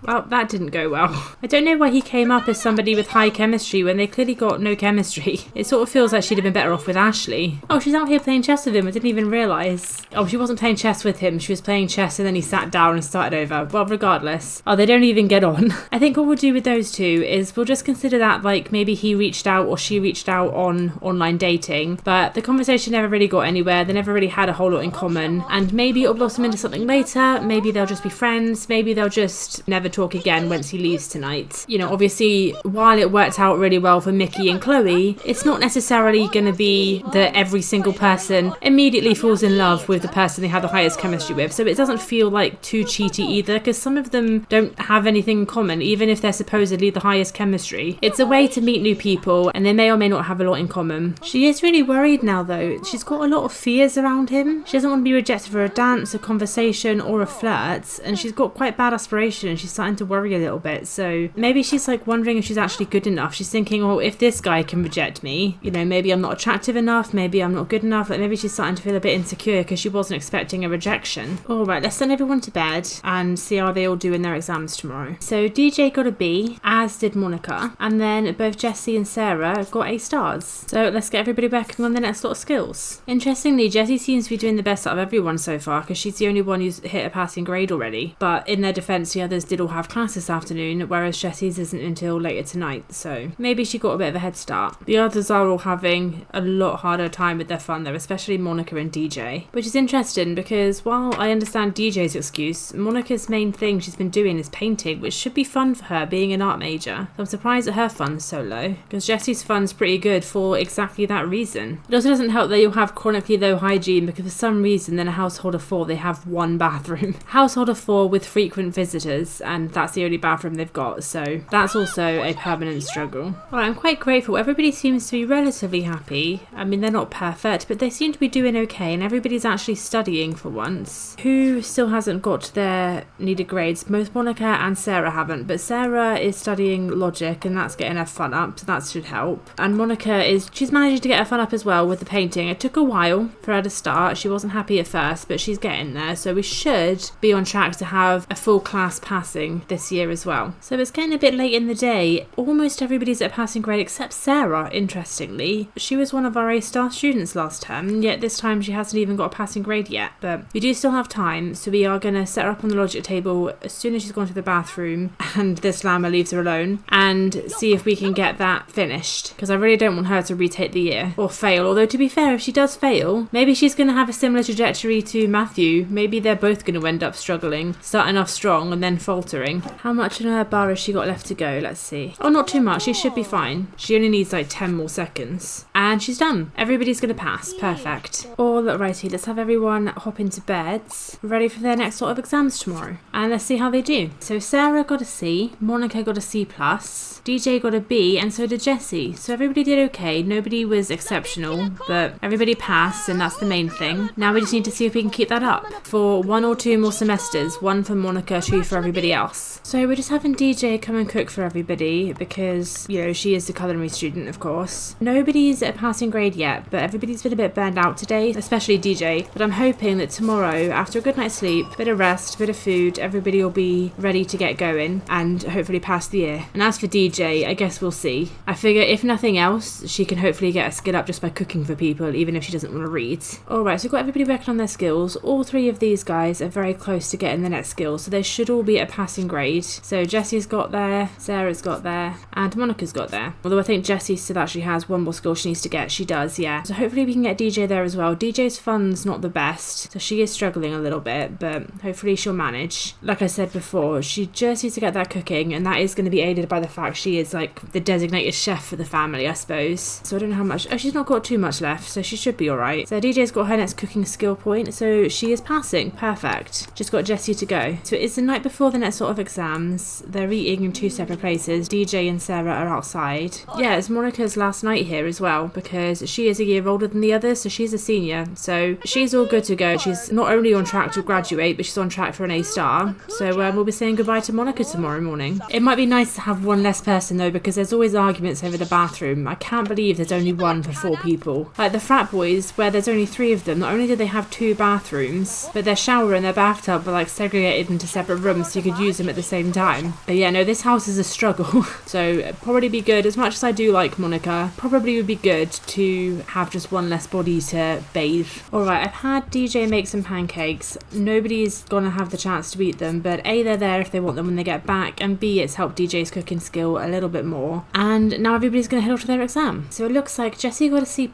A: Well, that didn't go well. I don't know why he came up as somebody with high chemistry when they clearly got no chemistry. It sort of feels like she'd have been better off with Ashley. Oh, she's out here playing chess with him. I didn't even realise. Oh, she wasn't playing chess with him. She was playing chess and then he sat down and started over. Well, regardless. Oh, they don't even get on. I think what we'll do with those two is we'll just consider that like maybe he reached out or she reached out on online dating, but the conversation never really got anywhere. They never really had a whole lot in common, and maybe it'll blossom into something later. Maybe they'll just be friends. Maybe they'll just never talk again once he leaves tonight. You know, obviously, while it worked out really well for Mickey and Chloe, it's not necessarily going to be that every single person immediately falls in love with the person they have the highest chemistry with. So it doesn't feel like too cheaty either, because some of them don't have anything in common, even if they're supposedly the highest chemistry. It's a way to meet new people, and they may or may not have a lot in common. She is really worried now, though. She's got a lot of fears around him. She doesn't want to be rejected for a dance, a conversation, or a flirt, and she's got quite bad aspiration, and she's starting to worry a little bit. So maybe she's like wondering if she's actually good enough. She's thinking, oh, if this guy can reject me, you know, maybe I'm not attractive enough, maybe I'm not good enough. Like maybe she's starting to feel a bit insecure because she wasn't expecting a rejection. All right, let's send everyone to bed and see how they all do in their exams tomorrow. So DJ got a B, as did Monica, and then both Jessie and Sarah got A stars. So let's get everybody working on the next lot of skills. Interestingly, Jessie seems to be doing the best out of everyone so far because she's the only one who's hit a passing grade already. But in their defence, the others did all have class this afternoon, whereas Jessie's isn't until later tonight, so maybe she got a bit of a head start. The others are all having a lot harder time with their fun though, especially Monica and DJ, which is interesting because while I understand DJ's excuse, Monica's main thing she's been doing is painting, which should be fun for her being an art major. So I'm surprised that her fun's so low, because Jessie's fun's pretty good for exactly that reason. It also doesn't help that you'll have chronically low hygiene because for some reason in a household of 4 they have one bathroom. Household of 4 with frequent visitors, and that's the only bathroom they've got, so that's also a permanent struggle. Well, I'm quite grateful. Everybody seems to be relatively happy. I mean, they're not perfect, but they seem to be doing okay, and everybody's actually studying for once. Who still hasn't got their needed grades? Both Monica and Sarah haven't, but Sarah is studying logic, and that's getting her fun up, so that should help. And Monica she's managing to get her fun up as well with the painting. It took a while for her to start. She wasn't happy at first, but she's getting there, so we should be on track to have a full class passing this year as well. So it's getting a bit late in the day. Almost everybody's at a passing grade except Sarah, interestingly. She was one of our A-star students last term, yet this time she hasn't even got a passing grade yet. But we do still have time, so we are going to set her up on the logic table as soon as she's gone to the bathroom and the slammer leaves her alone, and see if we can get that finished, because I really don't want her to retake the year or fail. Although to be fair, if she does fail, maybe she's going to have a similar trajectory to Matthew. Maybe they're both going to end up struggling, starting off strong and then faltering. How much in her bar has she got left to go? Let's see. Oh, not too much. She should be fine. She only needs like 10 more seconds. And she's done. Everybody's going to pass. Perfect. Alrighty, let's have everyone hop into bed, ready for their next sort of exams tomorrow. And let's see how they do. So Sarah got a C, Monica got a C+, DJ got a B, and so did Jessie. So everybody did okay. Nobody was exceptional, but everybody passed, and that's the main thing. Now we just need to see if we can keep that up for 1 or 2 more semesters. 1 for Monica, 2 for everybody else. So we're just having DJ come and cook for everybody because, you know, she is the culinary student, of course. Nobody's at a passing grade yet, but everybody's been a bit burned out today, especially DJ. But I'm hoping that tomorrow, after a good night's sleep, bit of rest, bit of food, everybody will be ready to get going and hopefully pass the year. And as for DJ, I guess we'll see. I figure if nothing else, she can hopefully get a skill up just by cooking for people, even if she doesn't want to read. Alright, so we've got everybody working on their skills. All 3 of these guys are very close to getting the next skill, so they should all be at a passing passing grade. So Jessie's got there, Sarah's got there, and Monica's got there. Although I think Jessie still actually has one more skill she needs to get. She does, yeah. So hopefully we can get DJ there as well. DJ's fun's not the best, so she is struggling a little bit, but hopefully she'll manage. Like I said before, she just needs to get that cooking, and that is going to be aided by the fact she is like the designated chef for the family, I suppose. So I don't know how much. Oh, she's not got too much left, so she should be alright. So DJ's got her next cooking skill point, so she is passing. Perfect. Just got Jessie to go. So it's the night before the next sort of exams. They're eating in 2 separate places. DJ and Sarah are outside. Yeah, it's Monica's last night here as well, because she is a year older than the others, so she's a senior. So she's all good to go. She's not only on track to graduate, but she's on track for an A star. So we'll be saying goodbye to Monica tomorrow morning. It might be nice to have one less person though, because there's always arguments over the bathroom. I can't believe there's only one for 4 people. Like the frat boys, where there's only 3 of them, not only do they have 2 bathrooms, but their shower and their bathtub were like segregated into separate rooms so you could use them at the same time. But yeah, no, this house is a struggle. So it'd probably be good, as much as I do like Monica, probably would be good to have just one less body to bathe. Alright, I've had DJ make some pancakes. Nobody's gonna have the chance to eat them, but A, they're there if they want them when they get back, and B, it's helped DJ's cooking skill a little bit more. And now everybody's gonna head off to their exam. So it looks like Jessie got a C+,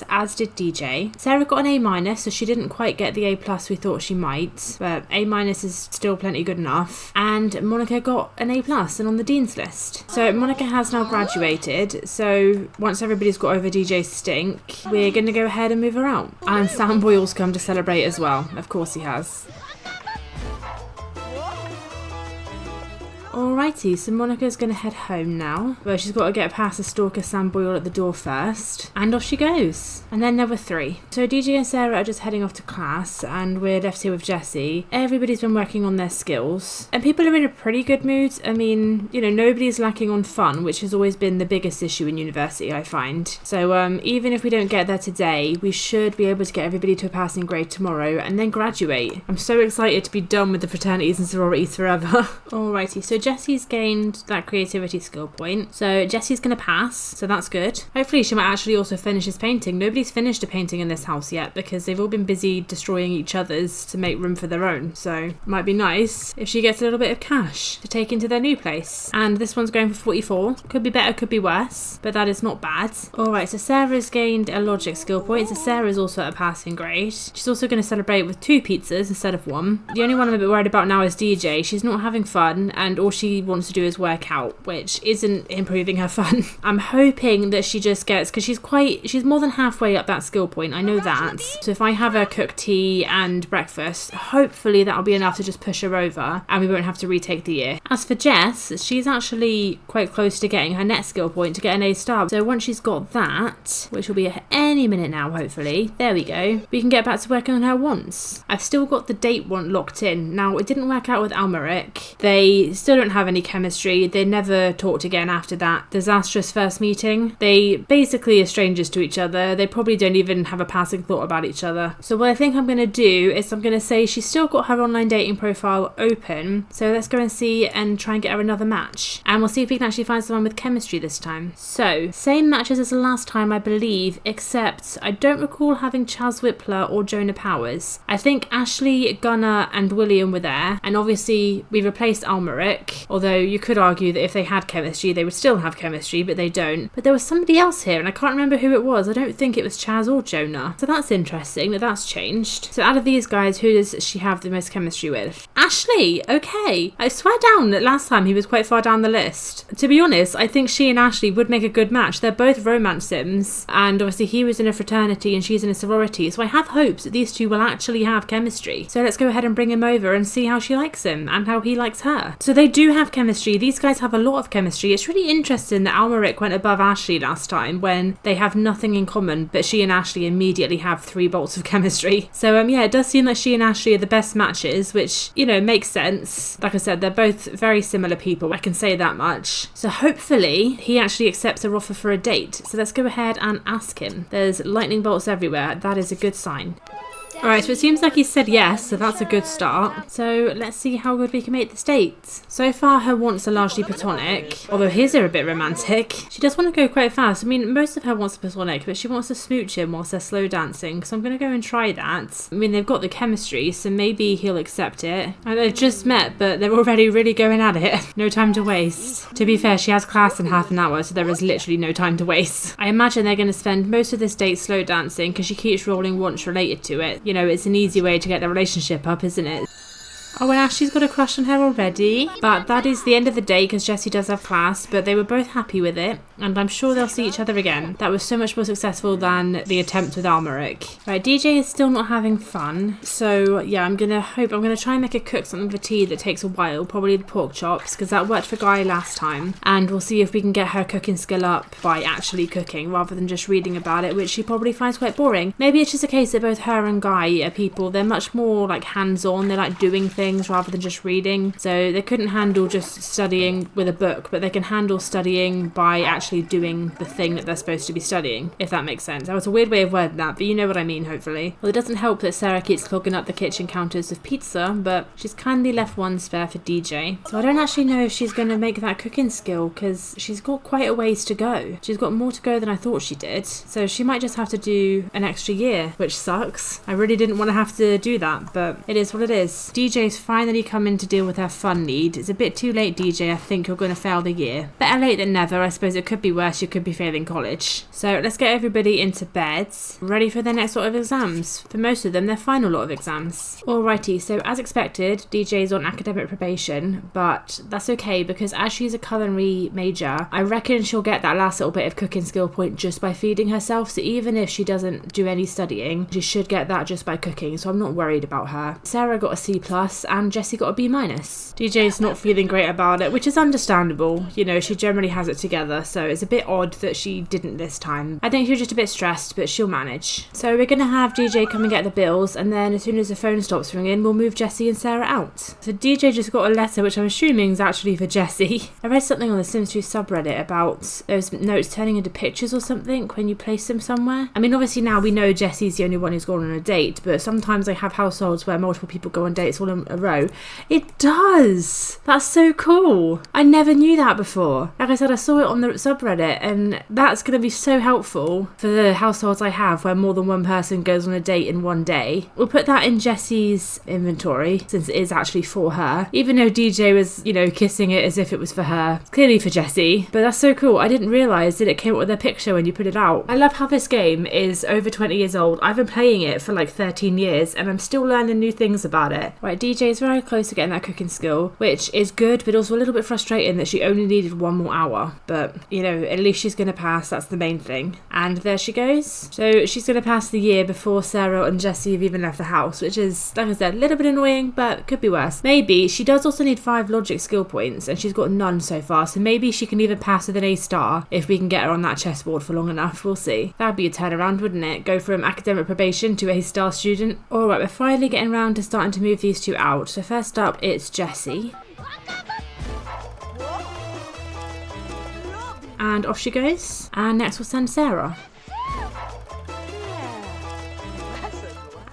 A: as did DJ. Sarah got an A-, so she didn't quite get the A+ we thought she might, but A- is still plenty good enough. And Monica got an A+ and on the Dean's list. So Monica has now graduated, so once everybody's got over DJ's stink, we're gonna go ahead and move her out. And Sam Boyle's come to celebrate as well. Of course he has. Alrighty, so Monica's going to head home now. Well, she's got to get past the stalker Sam Boyle at the door first. And off she goes. And then there were 3. So DJ and Sarah are just heading off to class, and we're left here with Jessie. Everybody's been working on their skills. And people are in a pretty good mood. I mean, you know, nobody's lacking on fun, which has always been the biggest issue in university, I find. So even if we don't get there today, we should be able to get everybody to a passing grade tomorrow and then graduate. I'm so excited to be done with the fraternities and sororities forever. Alrighty, so Jessie's gained that creativity skill point. So Jessie's going to pass, so that's good. Hopefully she might actually also finish his painting. Nobody's finished a painting in this house yet because they've all been busy destroying each other's to make room for their own. So it might be nice if she gets a little bit of cash to take into their new place. And this one's going for 44. Could be better, could be worse, but that is not bad. Alright, so Sarah's gained a logic skill point. So Sarah's also at a passing grade. She's also going to celebrate with 2 pizzas instead of 1. The only one I'm a bit worried about now is DJ. She's not having fun, and all she wants to do is work out, which isn't improving her fun. I'm hoping that she just gets, because she's more than halfway up that skill point, I know that. So if I have her cook tea and breakfast, hopefully that'll be enough to just push her over and we won't have to retake the year. As for Jess, she's actually quite close to getting her next skill point to get an A star. So once she's got that, which will be any minute now hopefully, there we go, we can get back to working on her wants. I've still got the date one locked in. Now it didn't work out with Almeric. They still don't have any chemistry. They never talked again after that disastrous first meeting. They basically are strangers to each other. They probably don't even have a passing thought about each other. So what I think I'm going to do is I'm going to say she's still got her online dating profile open. So let's go and see and try and get her another match. And we'll see if we can actually find someone with chemistry this time. So same matches as the last time, I believe, except I don't recall having Chaz Whippler or Jonah Powers. I think Ashley, Gunnar and William were there. And obviously we replaced Almeric, although you could argue that if they had chemistry, they would still have chemistry, but they don't. But there was somebody else here, and I can't remember who it was. I don't think it was Chaz or Jonah. So that's interesting that that's changed. So out of these guys, who does she have the most chemistry with? Ashley! Okay. I swear down that last time he was quite far down the list. To be honest, I think she and Ashley would make a good match. They're both romance sims, and obviously he was in a fraternity and she's in a sorority, so I have hopes that these two will actually have chemistry. So let's go ahead and bring him over and see how she likes him and how he likes her. So they do have chemistry. These guys have a lot of chemistry. It's really interesting that Almeric went above Ashley last time when they have nothing in common, but she and Ashley immediately have 3 bolts of chemistry. So yeah, it does seem like she and Ashley are the best matches, which, you know, makes sense. Like I said, they're both very similar people, I can say that much. So hopefully he actually accepts her offer for a date. So let's go ahead and ask him. There's lightning bolts everywhere. That is a good sign. Alright, so it seems like he said yes, so that's a good start. So let's see how good we can make this date. So far her wants are largely platonic, although his are a bit romantic. She does want to go quite fast. I mean, most of her wants are platonic, but she wants to smooch him whilst they're slow dancing, so I'm going to go and try that. I mean, they've got the chemistry, so maybe he'll accept it. And they've just met, but they're already really going at it. No time to waste. To be fair, she has class in half an hour, so there is literally no time to waste. I imagine they're going to spend most of this date slow dancing because she keeps rolling wants related to it. You know, it's an easy way to get the relationship up, isn't it? Oh, and Ashley's got a crush on her already. But that is the end of the day because Jessie does have class, but they were both happy with it. And I'm sure they'll see each other again. That was so much more successful than the attempt with Almeric. Right, DJ is still not having fun. So, yeah, I'm going to try and make her cook something for tea that takes a while. Probably the pork chops, because that worked for Guy last time. And we'll see if we can get her cooking skill up by actually cooking, rather than just reading about it, which she probably finds quite boring. Maybe it's just a case that both her and Guy are people, they're much more, like, hands-on. They like doing things rather than just reading. So they couldn't handle just studying with a book, but they can handle studying by actually doing the thing that they're supposed to be studying, if that makes sense. That was a weird way of wording that, but you know what I mean, hopefully. Well, it doesn't help that Sarah keeps clogging up the kitchen counters with pizza, but she's kindly left one spare for DJ. So I don't actually know if she's going to make that cooking skill, because she's got quite a ways to go. She's got more to go than I thought she did. So she might just have to do an extra year, which sucks. I really didn't want to have to do that, but it is what it is. DJ's finally come in to deal with her fun need. It's a bit too late, DJ. I think you're going to fail the year. Better late than never. I suppose it could be worse. You could be failing college. So let's get everybody into beds, ready for their next lot of exams. For most of them, their final lot of exams. Alrighty, so as expected, DJ's on academic probation, but that's okay because as she's a culinary major, I reckon she'll get that last little bit of cooking skill point just by feeding herself. So even if she doesn't do any studying, she should get that just by cooking. So I'm not worried about her. Sarah got a C+ and Jessie got a B-. DJ's not feeling great about it, which is understandable. You know, she generally has it together, so it's a bit odd that she didn't this time. I think she was just a bit stressed, but she'll manage. So we're going to have DJ come and get the bills, and then as soon as the phone stops ringing, we'll move Jessie and Sarah out. So DJ just got a letter, which I'm assuming is actually for Jessie. I read something on the Sims 2 subreddit about those notes turning into pictures or something when you place them somewhere. I mean, obviously now we know Jessie's the only one who's gone on a date, but sometimes I have households where multiple people go on dates all in a row. It does! That's so cool! I never knew that before. Like I said, I saw it on the subreddit, and that's going to be so helpful for the households I have where more than one person goes on a date in one day. We'll put that in Jessie's inventory, since it is actually for her. Even though DJ was, you know, kissing it as if it was for her. Clearly for Jessie. But that's so cool. I didn't realise that it came up with a picture when you put it out. I love how this game is over 20 years old. I've been playing it for like 13 years, and I'm still learning new things about it. Right, DJ is very close to getting that cooking skill, which is good, but also a little bit frustrating that she only needed 1 more hour. But, you know, at least she's going to pass. That's the main thing. And there she goes. So she's going to pass the year before Sarah and Jessie have even left the house, which is, like I said, a little bit annoying, but could be worse. Maybe she does also need 5 logic skill points, and she's got none so far, so maybe she can even pass with an A* if we can get her on that chessboard for long enough. We'll see. That'd be a turnaround, wouldn't it? Go from academic probation to A* student. Alright, we're finally getting around to starting to move these two out. So first up, it's Jessie. And off she goes. And next we'll send Sarah.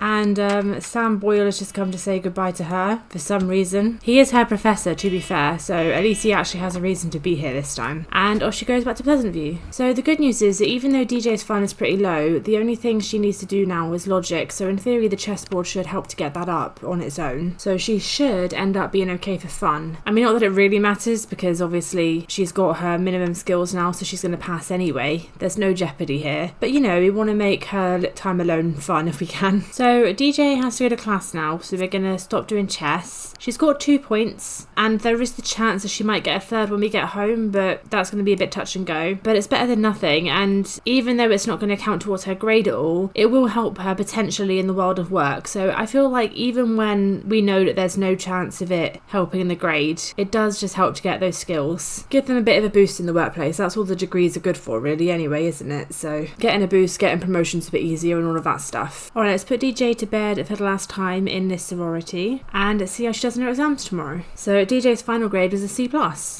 A: And Sam Boyle has just come to say goodbye to her for some reason. He is her professor, to be fair, so at least he actually has a reason to be here this time. And off she goes back to Pleasantview. So the good news is that even though DJ's fun is pretty low, the only thing she needs to do now is logic, so in theory the chessboard should help to get that up on its own. So she should end up being okay for fun. I mean, not that it really matters, because obviously she's got her minimum skills now, so she's going to pass anyway. There's no jeopardy here. But you know, we want to make her time alone fun if we can. So DJ has to go to class now, so we're going to stop doing chess. She's got 2 points, and there is the chance that she might get a third when we get home, but that's going to be a bit touch and go. But it's better than nothing, and even though it's not going to count towards her grade at all, it will help her potentially in the world of work. So I feel like even when we know that there's no chance of it helping in the grade, it does just help to get those skills. Give them a bit of a boost in the workplace. That's all the degrees are good for, really, anyway, isn't it? So getting a boost, getting promotions a bit easier and all of that stuff. Alright, let's put DJ DJ to bed for the last time in this sorority and see how she does in her exams tomorrow. So DJ's final grade was a C+.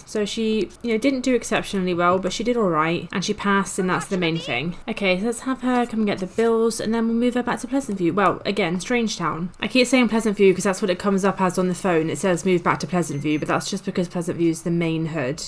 A: So she, didn't do exceptionally well, but she did alright and she passed, and that's the main thing. Okay, so let's have her come and get the bills and then we'll move her back to Pleasantview. Well, again, Strangetown. I keep saying Pleasantview because that's what it comes up as on the phone. It says move back to Pleasantview, but that's just because Pleasantview is the main hood.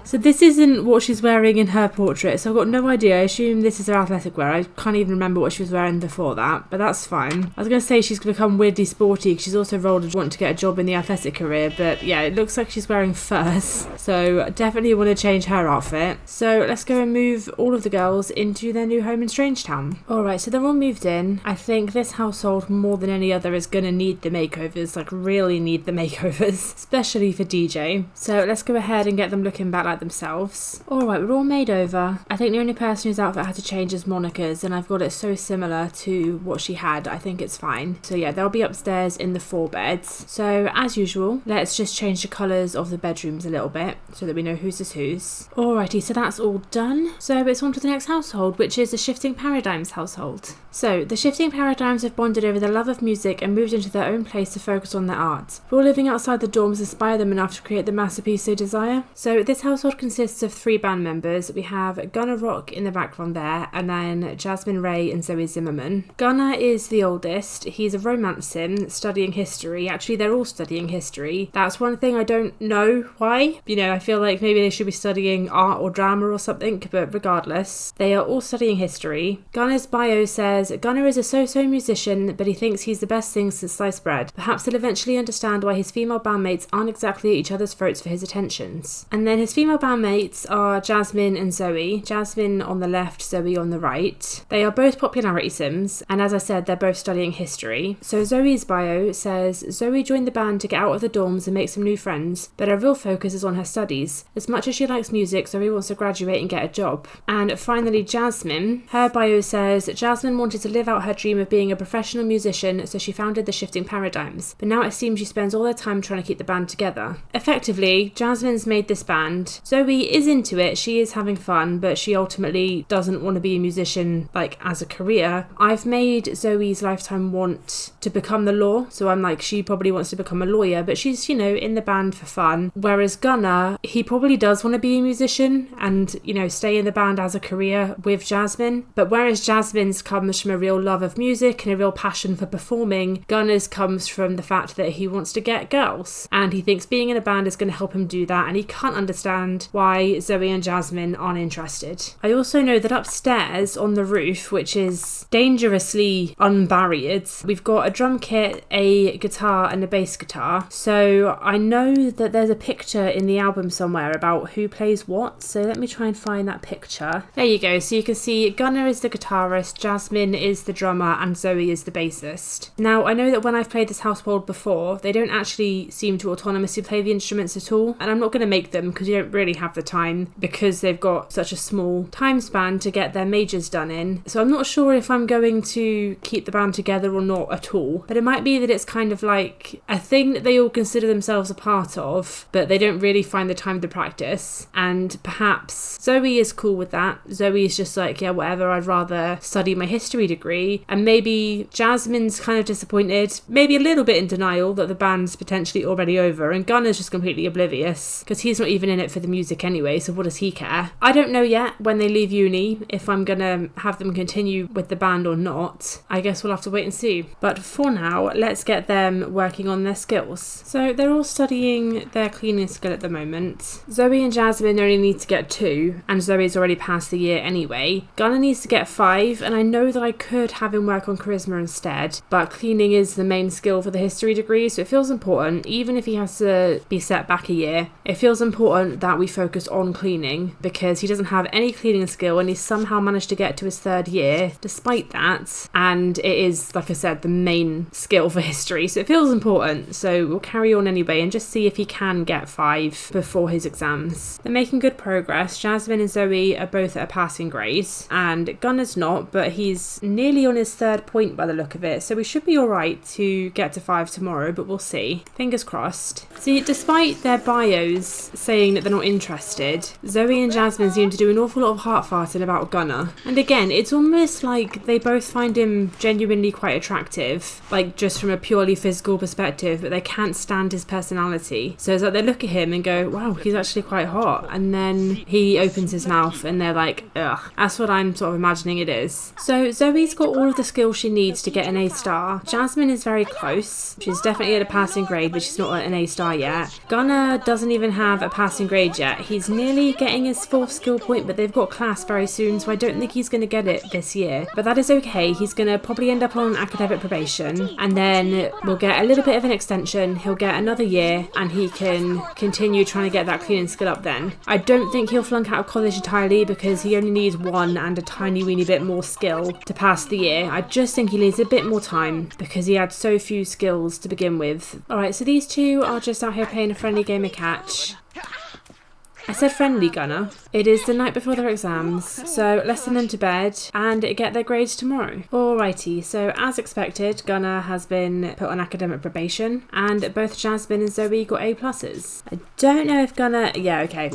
A: So this isn't what she's wearing in her portrait, so I've got no idea. I assume this is her athletic wear. I can't even remember what she was wearing before that, but that's fine. I was going to say she's become weirdly sporty because she's also rolled and want to get a job in the athletic career, but yeah, it looks like she's wearing furs. So definitely want to change her outfit. So let's go and move all of the girls into their new home in Strangetown. Alright, so they're all moved in. I think this household more than any other is going to need the makeovers, like really need the makeovers, especially for DJ. So let's go ahead and get them looking back like themselves. Alright, we're all made over. I think the only person whose outfit had to change is Monica's, and I've got it so similar to what she had. I think it's fine. So yeah, they'll be upstairs in the 4 beds. So as usual, let's just change the colours of the bedrooms a little bit so that we know whose is whose. Alrighty, so that's all done. So it's on to the next household, which is the Shifting Paradymes household. So the Shifting Paradymes have bonded over their love of music and moved into their own place to focus on their art. All living outside the dorms inspire them enough to create the masterpiece they desire. So this household consists of 3 band members. We have Gunnar Rock in the background there, and then Jasmine Ray and Zoe Zimmerman. Gunnar is the oldest. He's a romance sim studying history. Actually, they're all studying history. That's one thing I don't know why. I feel like maybe they should be studying art or drama or something, but regardless, they are all studying history. Gunnar's bio says, Gunnar is a so-so musician, but he thinks he's the best thing since sliced bread. Perhaps he'll eventually understand why his female bandmates aren't exactly at each other's throats for his attentions. And then his female bandmates are Jasmine and Zoe. Jasmine on the left, Zoe on the right. They are both popularity sims, and as I said, they're both studying history. So Zoe's bio says, Zoe joined the band to get out of the dorms and make some new friends, but her real focus is on her studies. As much as she likes music, Zoe wants to graduate and get a job. And finally, Jasmine. Her bio says, Jasmine wanted to live out her dream of being a professional musician, so she founded the Shifting Paradymes. But now it seems she spends all her time trying to keep the band together. Effectively, Jasmine's made this band. Zoe is into it, she is having fun, but she ultimately doesn't want to be a musician, as a career. I've made Zoe's lifetime want to become the law, so I'm like, she probably wants to become a lawyer, but she's, in the band for fun. Whereas Gunnar, he probably does want to be a musician and, stay in the band as a career with Jasmine. But whereas Jasmine's comes from a real love of music and a real passion for performing, Gunnar's comes from the fact that he wants to get girls. And he thinks being in a band is going to help him do that, and he can't understand why Zoe and Jasmine aren't interested. I also know that upstairs on the roof, which is dangerously unbarriered, we've got a drum kit, a guitar and a bass guitar. So I know that there's a picture in the album somewhere about who plays what, so let me try and find that picture. There you go, so you can see Gunnar is the guitarist, Jasmine is the drummer and Zoe is the bassist. Now I know that when I've played this household before, they don't actually seem to autonomously play the instruments at all, and I'm not going to make them because you don't really have the time because they've got such a small time span to get their majors done in. So I'm not sure if I'm going to keep the band together or not at all, but it might be that it's kind of like a thing that they all consider themselves a part of, but they don't really find the time to practice. And perhaps Zoe is cool with that. Zoe is just like, yeah, whatever, I'd rather study my history degree. And maybe Jasmine's kind of disappointed, maybe a little bit in denial that the band's potentially already over, and Gunnar's just completely oblivious because he's not even in it for the music anyway, so what does he care? I don't know yet when they leave uni if I'm gonna have them continue with the band or not. I guess we'll have to wait and see. But for now, let's get them working on their skills. So they're all studying their cleaning skill at the moment. Zoe and Jasmine only need to get 2, and Zoe's already passed the year anyway. Gunnar needs to get 5, and I know that I could have him work on charisma instead, but cleaning is the main skill for the history degree, so it feels important, even if he has to be set back a year, it feels important that we focus on cleaning because he doesn't have any cleaning skill and he's somehow managed to get to his 3rd year despite that, and it is, like I said, the main skill for history, so it feels important. So we'll carry on anyway and just see if he can get 5 before his exams. They're making good progress. Jasmine and Zoe are both at a passing grade and Gunnar's not, but he's nearly on his 3rd point by the look of it, so we should be alright to get to 5 tomorrow, but we'll see. Fingers crossed. See, despite their bios saying that they're not interested. Zoe and Jasmine seem to do an awful lot of heart-farting about Gunnar. And again, it's almost like they both find him genuinely quite attractive, like just from a purely physical perspective, but they can't stand his personality. So it's like they look at him and go, wow, he's actually quite hot. And then he opens his mouth and they're like, ugh. That's what I'm sort of imagining it is. So Zoe's got all of the skills she needs to get an A star. Jasmine is very close. She's definitely at a passing grade, but she's not at an A star yet. Gunnar doesn't even have a passing grade yet. He's nearly getting his 4th skill point, but they've got class very soon, so I don't think he's going to get it this year. But that is okay. He's going to probably end up on academic probation, and then we'll get a little bit of an extension. He'll get another year, and he can continue trying to get that cleaning skill up then. I don't think he'll flunk out of college entirely, because he only needs 1 and a tiny weeny bit more skill to pass the year. I just think he needs a bit more time, because he had so few skills to begin with. Alright, so these two are just out here playing a friendly game of catch. I said friendly, Gunnar. It is the night before their exams, so let's send them to bed and get their grades tomorrow. Alrighty, so as expected, Gunnar has been put on academic probation, and both Jasmine and Zoe got A+. I don't know if Gunnar... Yeah, okay.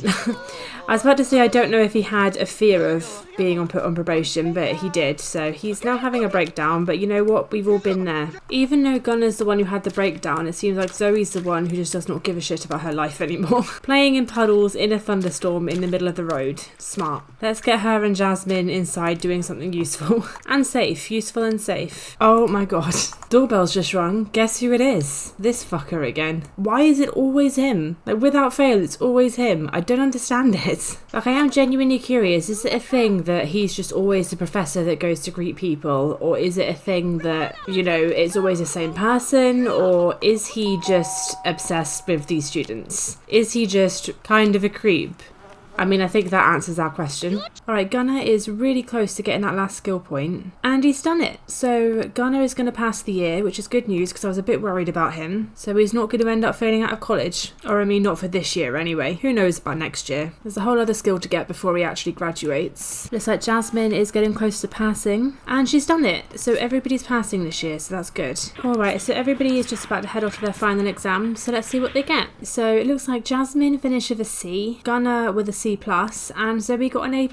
A: I was about to say I don't know if he had a fear of being put on probation, but he did, so he's now having a breakdown, but you know what? We've all been there. Even though Gunnar's the one who had the breakdown, it seems like Zoe's the one who just does not give a shit about her life anymore. Playing in puddles in a thunderstorm in the middle of the road. Smart. Let's get her and Jasmine inside doing something useful. And safe. Useful and safe. Oh my god. Doorbell's just rung. Guess who it is? This fucker again. Why is it always him? Like, without fail, it's always him. I don't understand it. Like, I am genuinely curious. Is it a thing that he's just always the professor that goes to greet people? Or is it a thing that, you know, it's always the same person? Or is he just obsessed with these students? Is he just kind of a creep? I mean, I think that answers our question. Alright, Gunnar is really close to getting that last skill point, and he's done it. So Gunnar is going to pass the year, which is good news because I was a bit worried about him. So he's not going to end up failing out of college. Or I mean, not for this year anyway. Who knows about next year? There's a whole other skill to get before he actually graduates. Looks like Jasmine is getting close to passing, and she's done it. So everybody's passing this year, so that's good. Alright, so everybody is just about to head off to their final exam, so let's see what they get. So it looks like Jasmine finished with a C, Gunnar with a C+, and Zoe got an A+.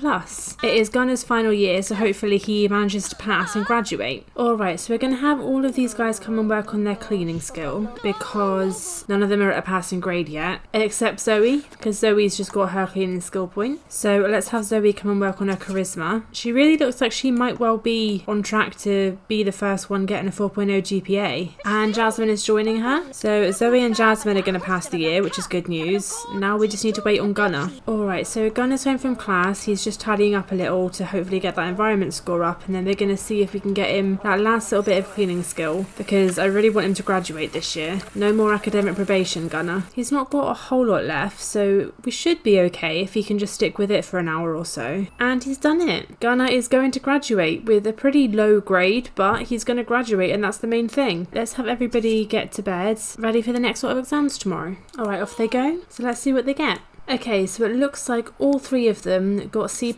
A: It is Gunnar's final year, so hopefully he manages to pass and graduate. Alright, so we're going to have all of these guys come and work on their cleaning skill, because none of them are at a passing grade yet, except Zoe, because Zoe's just got her cleaning skill point. So let's have Zoe come and work on her charisma. She really looks like she might well be on track to be the first one getting a 4.0 GPA. And Jasmine is joining her. So Zoe and Jasmine are going to pass the year, which is good news. Now we just need to wait on Gunnar. Alright, so Gunnar's home from class. He's just tidying up a little to hopefully get that environment score up, and then we're going to see if we can get him that last little bit of cleaning skill, because I really want him to graduate this year. No more academic probation, Gunnar. He's not got a whole lot left, so we should be okay if he can just stick with it for an hour or so. And he's done it. Gunnar is going to graduate with a pretty low grade, but he's going to graduate, and that's the main thing. Let's have everybody get to bed, ready for the next lot of exams tomorrow. Alright, off they go. So let's see what they get. Okay, so it looks like all 3 of them got C+.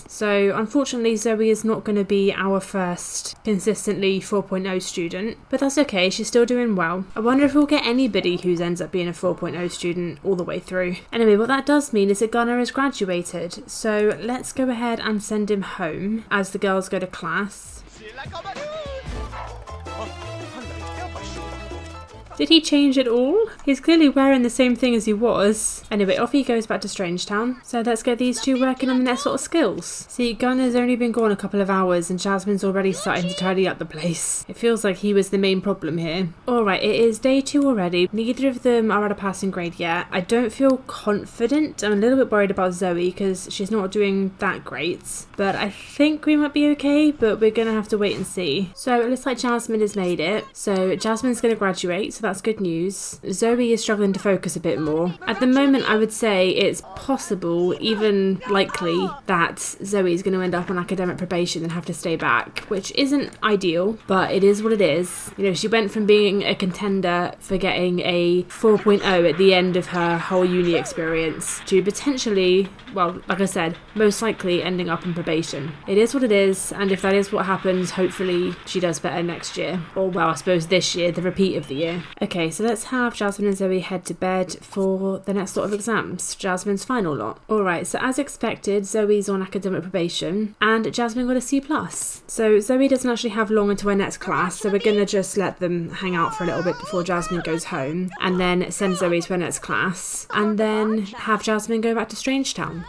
A: So unfortunately Zoe is not going to be our first consistently 4.0 student, but that's okay, she's still doing well. I wonder if we'll get anybody who ends up being a 4.0 student all the way through. Anyway, what that does mean is that Gunnar has graduated, so let's go ahead and send him home as the girls go to class. Did he change at all? He's clearly wearing the same thing as he was. Anyway, off he goes back to Strangetown. So let's get these two working on the next sort of skills. See, Gunnar's only been gone a couple of hours and Jasmine's already starting to tidy up the place. It feels like he was the main problem here. Alright, it is day 2 already. Neither of them are at a passing grade yet. I don't feel confident. I'm a little bit worried about Zoe because she's not doing that great. But I think we might be okay, but we're going to have to wait and see. So it looks like Jasmine has made it. So Jasmine's going to graduate, so that's good news. Zoe is struggling to focus a bit more. At the moment, I would say it's possible, even likely, that Zoe is going to end up on academic probation and have to stay back, which isn't ideal, but it is what it is. You know, she went from being a contender for getting a 4.0 at the end of her whole uni experience to potentially, well, like I said, most likely ending up on probation. It is what it is, and if that is what happens, hopefully she does better next year. Or, well, I suppose this year, the repeat of the year. Okay, so let's have Jasmine and Zoe head to bed for the next lot of exams, Jasmine's final lot. Alright, so as expected, Zoe's on academic probation and Jasmine got a C+. So Zoe doesn't actually have long until her next class, so we're going to just let them hang out for a little bit before Jasmine goes home and then send Zoe to her next class and then have Jasmine go back to Strangetown.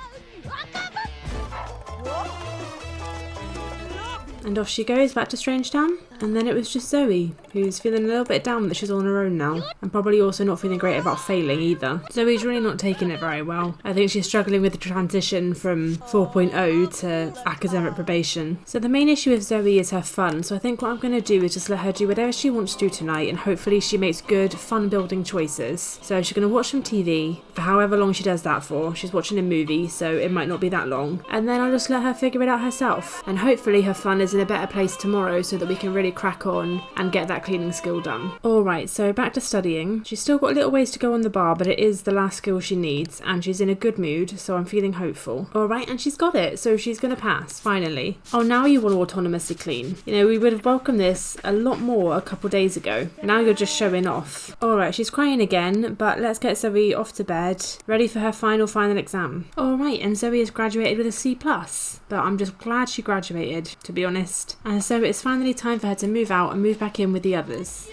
A: And off she goes back to Strangetown. And then it was just Zoe, who's feeling a little bit down that she's all on her own now. And probably also not feeling great about failing either. Zoe's really not taking it very well. I think she's struggling with the transition from 4.0 to academic probation. So the main issue with Zoe is her fun. So I think what I'm going to do is just let her do whatever she wants to do tonight. And hopefully she makes good, fun-building choices. So she's going to watch some TV for however long she does that for. She's watching a movie, so it might not be that long. And then I'll just let her figure it out herself. And hopefully her fun is in a better place tomorrow so that we can really crack on and get that cleaning skill done. Alright, so back to studying. She's still got a little ways to go on the bar, but it is the last skill she needs and she's in a good mood, so I'm feeling hopeful. Alright, and she's got it, so she's going to pass, finally. Oh, now you want to autonomously clean. You know, we would have welcomed this a lot more a couple days ago. Now you're just showing off. Alright, she's crying again, but let's get Zoe off to bed, ready for her final exam. Alright, and Zoe has graduated with a C+, but I'm just glad she graduated, to be honest. And so it's finally time for her to move out and move back in with the others.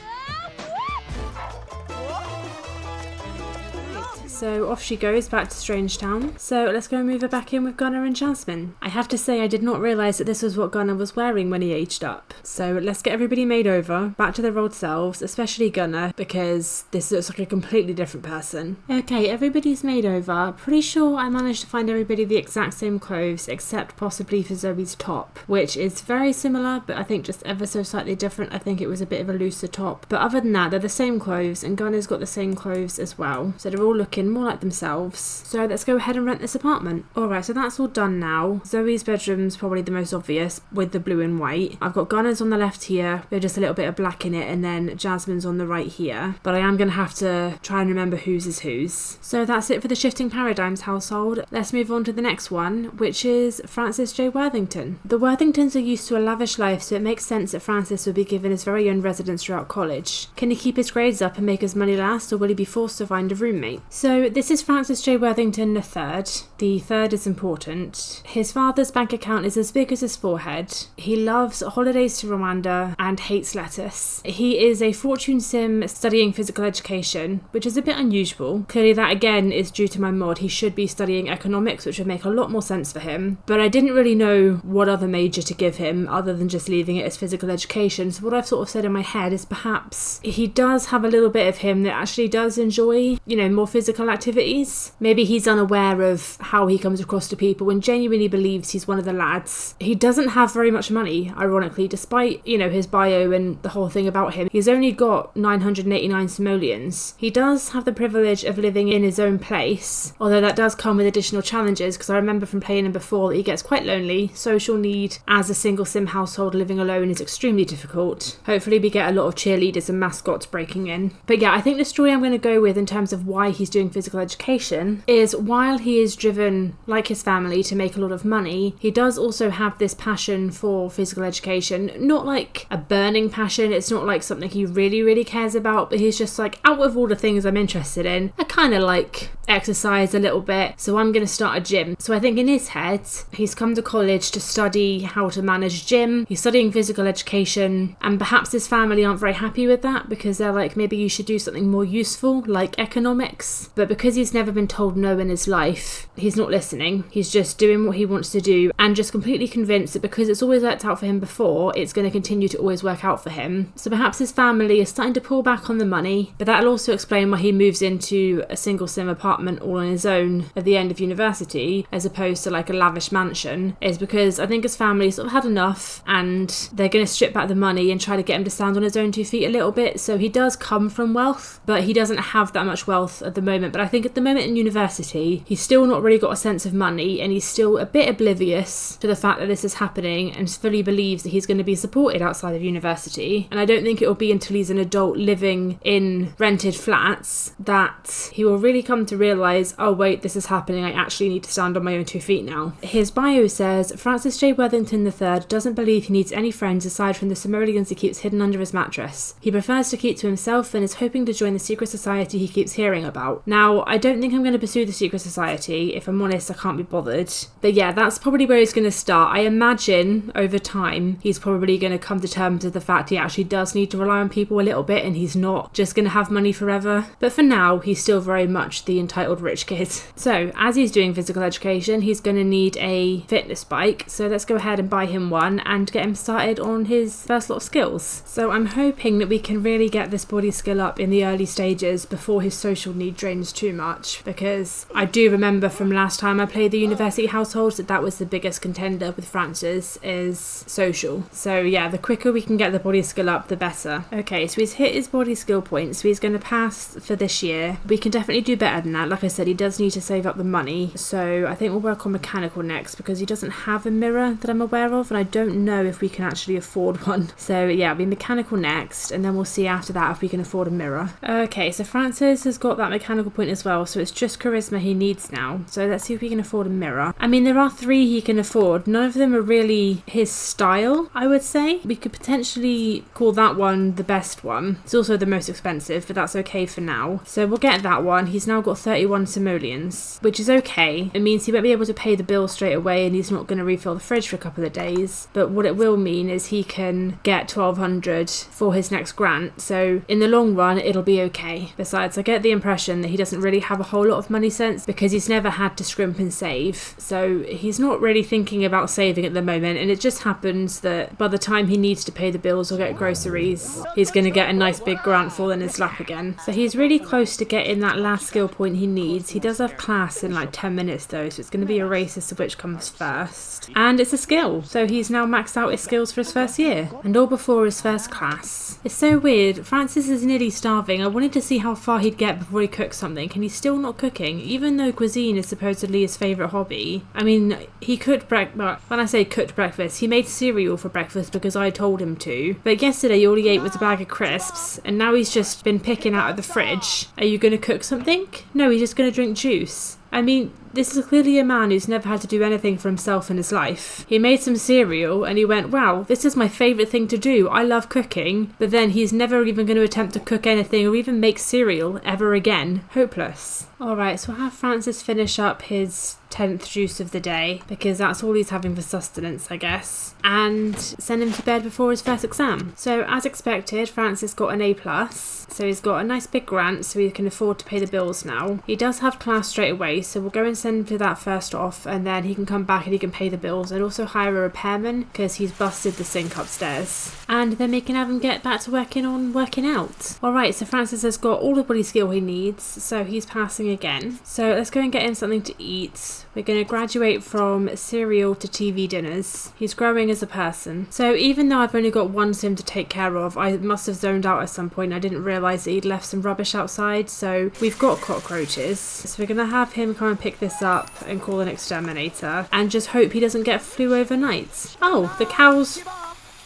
A: So off she goes back to Strangetown. So let's go and move her back in with Gunnar and Jasmine. I have to say I did not realise that this was what Gunnar was wearing when he aged up. So let's get everybody made over, back to their old selves, especially Gunnar, because this looks like a completely different person. Okay, everybody's made over. Pretty sure I managed to find everybody the exact same clothes, except possibly for Zoe's top, which is very similar, but I think just ever so slightly different. I think it was a bit of a looser top. But other than that, they're the same clothes, and Gunnar's got the same clothes as well. So they're all looking more like themselves. So let's go ahead and rent this apartment. Alright, so that's all done now. Zoe's bedroom's probably the most obvious with the blue and white. I've got Gunnar's on the left here with just a little bit of black in it, and then Jasmine's on the right here. But I am going to have to try and remember whose is whose. So that's it for the Shifting Paradymes household. Let's move on to the next one, which is Francis J. Worthington. The Worthingtons are used to a lavish life, so it makes sense that Francis will be given his very own residence throughout college. Can he keep his grades up and make his money last, or will he be forced to find a roommate? So this is Francis J. Worthington III. The third is important. His father's bank account is as big as his forehead. He loves holidays to Rwanda and hates lettuce. He is a fortune sim studying physical education, which is a bit unusual. Clearly that again is due to my mod. He should be studying economics, which would make a lot more sense for him. But I didn't really know what other major to give him other than just leaving it as physical education. So what I've sort of said in my head is perhaps he does have a little bit of him that actually does enjoy, you know, more physical activities. Maybe he's unaware of how he comes across to people and genuinely believes he's one of the lads. He doesn't have very much money, ironically, despite, you know, his bio and the whole thing about him. He's only got 989 simoleons. He does have the privilege of living in his own place, although that does come with additional challenges, because I remember from playing him before that he gets quite lonely. Social need as a single sim household living alone is extremely difficult. Hopefully we get a lot of cheerleaders and mascots breaking in. But yeah, I think the story I'm going to go with in terms of why he's doing physical education is while he is driven, like his family, to make a lot of money, he does also have this passion for physical education. Not like a burning passion, it's not like something he really cares about, but he's just like, out of all the things I'm interested in, I kind of like exercise a little bit, so I'm going to start a gym. So I think in his head, he's come to college to study how to manage gym, he's studying physical education, and perhaps his family aren't very happy with that because they're like, maybe you should do something more useful like economics. But because he's never been told no in his life, he's not listening. He's just doing what he wants to do and just completely convinced that because it's always worked out for him before, it's going to continue to always work out for him. So perhaps his family is starting to pull back on the money, but that'll also explain why he moves into a single sim apartment all on his own at the end of university as opposed to like a lavish mansion, is because I think his family sort of had enough and they're going to strip back the money and try to get him to stand on his own 2 feet a little bit. So he does come from wealth, but he doesn't have that much wealth at the moment moment, but I think at the moment in university, he's still not really got a sense of money, and he's still a bit oblivious to the fact that this is happening and fully believes that he's going to be supported outside of university. And I don't think it will be until he's an adult living in rented flats that he will really come to realise, oh wait, this is happening, I actually need to stand on my own 2 feet now. His bio says, Francis J Worthington III doesn't believe he needs any friends aside from the simoleons he keeps hidden under his mattress. He prefers to keep to himself and is hoping to join the secret society he keeps hearing about. Now, I don't think I'm going to pursue the secret society. If I'm honest, I can't be bothered. But yeah, that's probably where he's going to start. I imagine over time he's probably going to come to terms with the fact he actually does need to rely on people a little bit, and he's not just going to have money forever. But for now, he's still very much the entitled rich kid. So as he's doing physical education, he's going to need a fitness bike. So let's go ahead and buy him one and get him started on his first lot of skills. So I'm hoping that we can really get this body skill up in the early stages before his social need drains too much, because I do remember from last time I played the university households that was the biggest contender with Francis, is social. So yeah, the quicker we can get the body skill up, the better. Okay, so he's hit his body skill points, so he's going to pass for this year. We can definitely do better than that. Like I said, he does need to save up the money, so I think we'll work on mechanical next, because he doesn't have a mirror that I'm aware of, and I don't know if we can actually afford one. So yeah, it'll be mechanical next, and then we'll see after that if we can afford a mirror. Okay, so Francis has got that mechanical point as well, so it's just charisma he needs now. So let's see if we can afford a mirror. I mean, there are 3 he can afford. None of them are really his style, I would say. We could potentially call that one the best one. It's also the most expensive, but that's okay for now. So we'll get that one. He's now got 31 simoleons, which is okay. It means he won't be able to pay the bill straight away, and he's not going to refill the fridge for a couple of days. But what it will mean is he can get 1,200 for his next grant. So in the long run, it'll be okay. Besides, I get the impression that he doesn't really have a whole lot of money sense, because he's never had to scrimp and save. So he's not really thinking about saving at the moment, and it just happens that by the time he needs to pay the bills or get groceries, he's going to get a nice big grant fall in his lap again. So he's really close to getting that last skill point he needs. He does have class in like 10 minutes though, so it's going to be a race as to which comes first. And it's a skill, so he's now maxed out his skills for his first year, and all before his first class. It's so weird. Francis is nearly starving. I wanted to see how far he'd get before he cooks something, and he's still not cooking, even though cuisine is supposedly his favourite hobby. I mean, he cooked when I say cooked breakfast, he made cereal for breakfast because I told him to. But yesterday all he ate was a bag of crisps, and now he's just been picking out of the fridge. Are you going to cook something? No, he's just going to drink juice. I mean, this is clearly a man who's never had to do anything for himself in his life. He made some cereal and he went, wow, this is my favourite thing to do. I love cooking. But then he's never even going to attempt to cook anything or even make cereal ever again. Hopeless. Alright, so I'll have Francis finish up his 10th juice of the day, because that's all he's having for sustenance, I guess, and send him to bed before his first exam. So as expected, Francis got an A+, so he's got a nice big grant, so he can afford to pay the bills now. He does have class straight away, so we'll go and send him to that first off, and then he can come back and he can pay the bills, and also hire a repairman because he's busted the sink upstairs. And then we can have him get back to working out. Alright, so Francis has got all the body skill he needs, so he's passing again. So let's go and get him something to eat. We're going to graduate from cereal to TV dinners. He's growing as a person. So even though I've only got one sim to take care of, I must have zoned out at some point. I didn't realise that he'd left some rubbish outside. So we've got cockroaches. So we're going to have him come and pick this up and call an exterminator, and just hope he doesn't get flu overnight. Oh, the cow's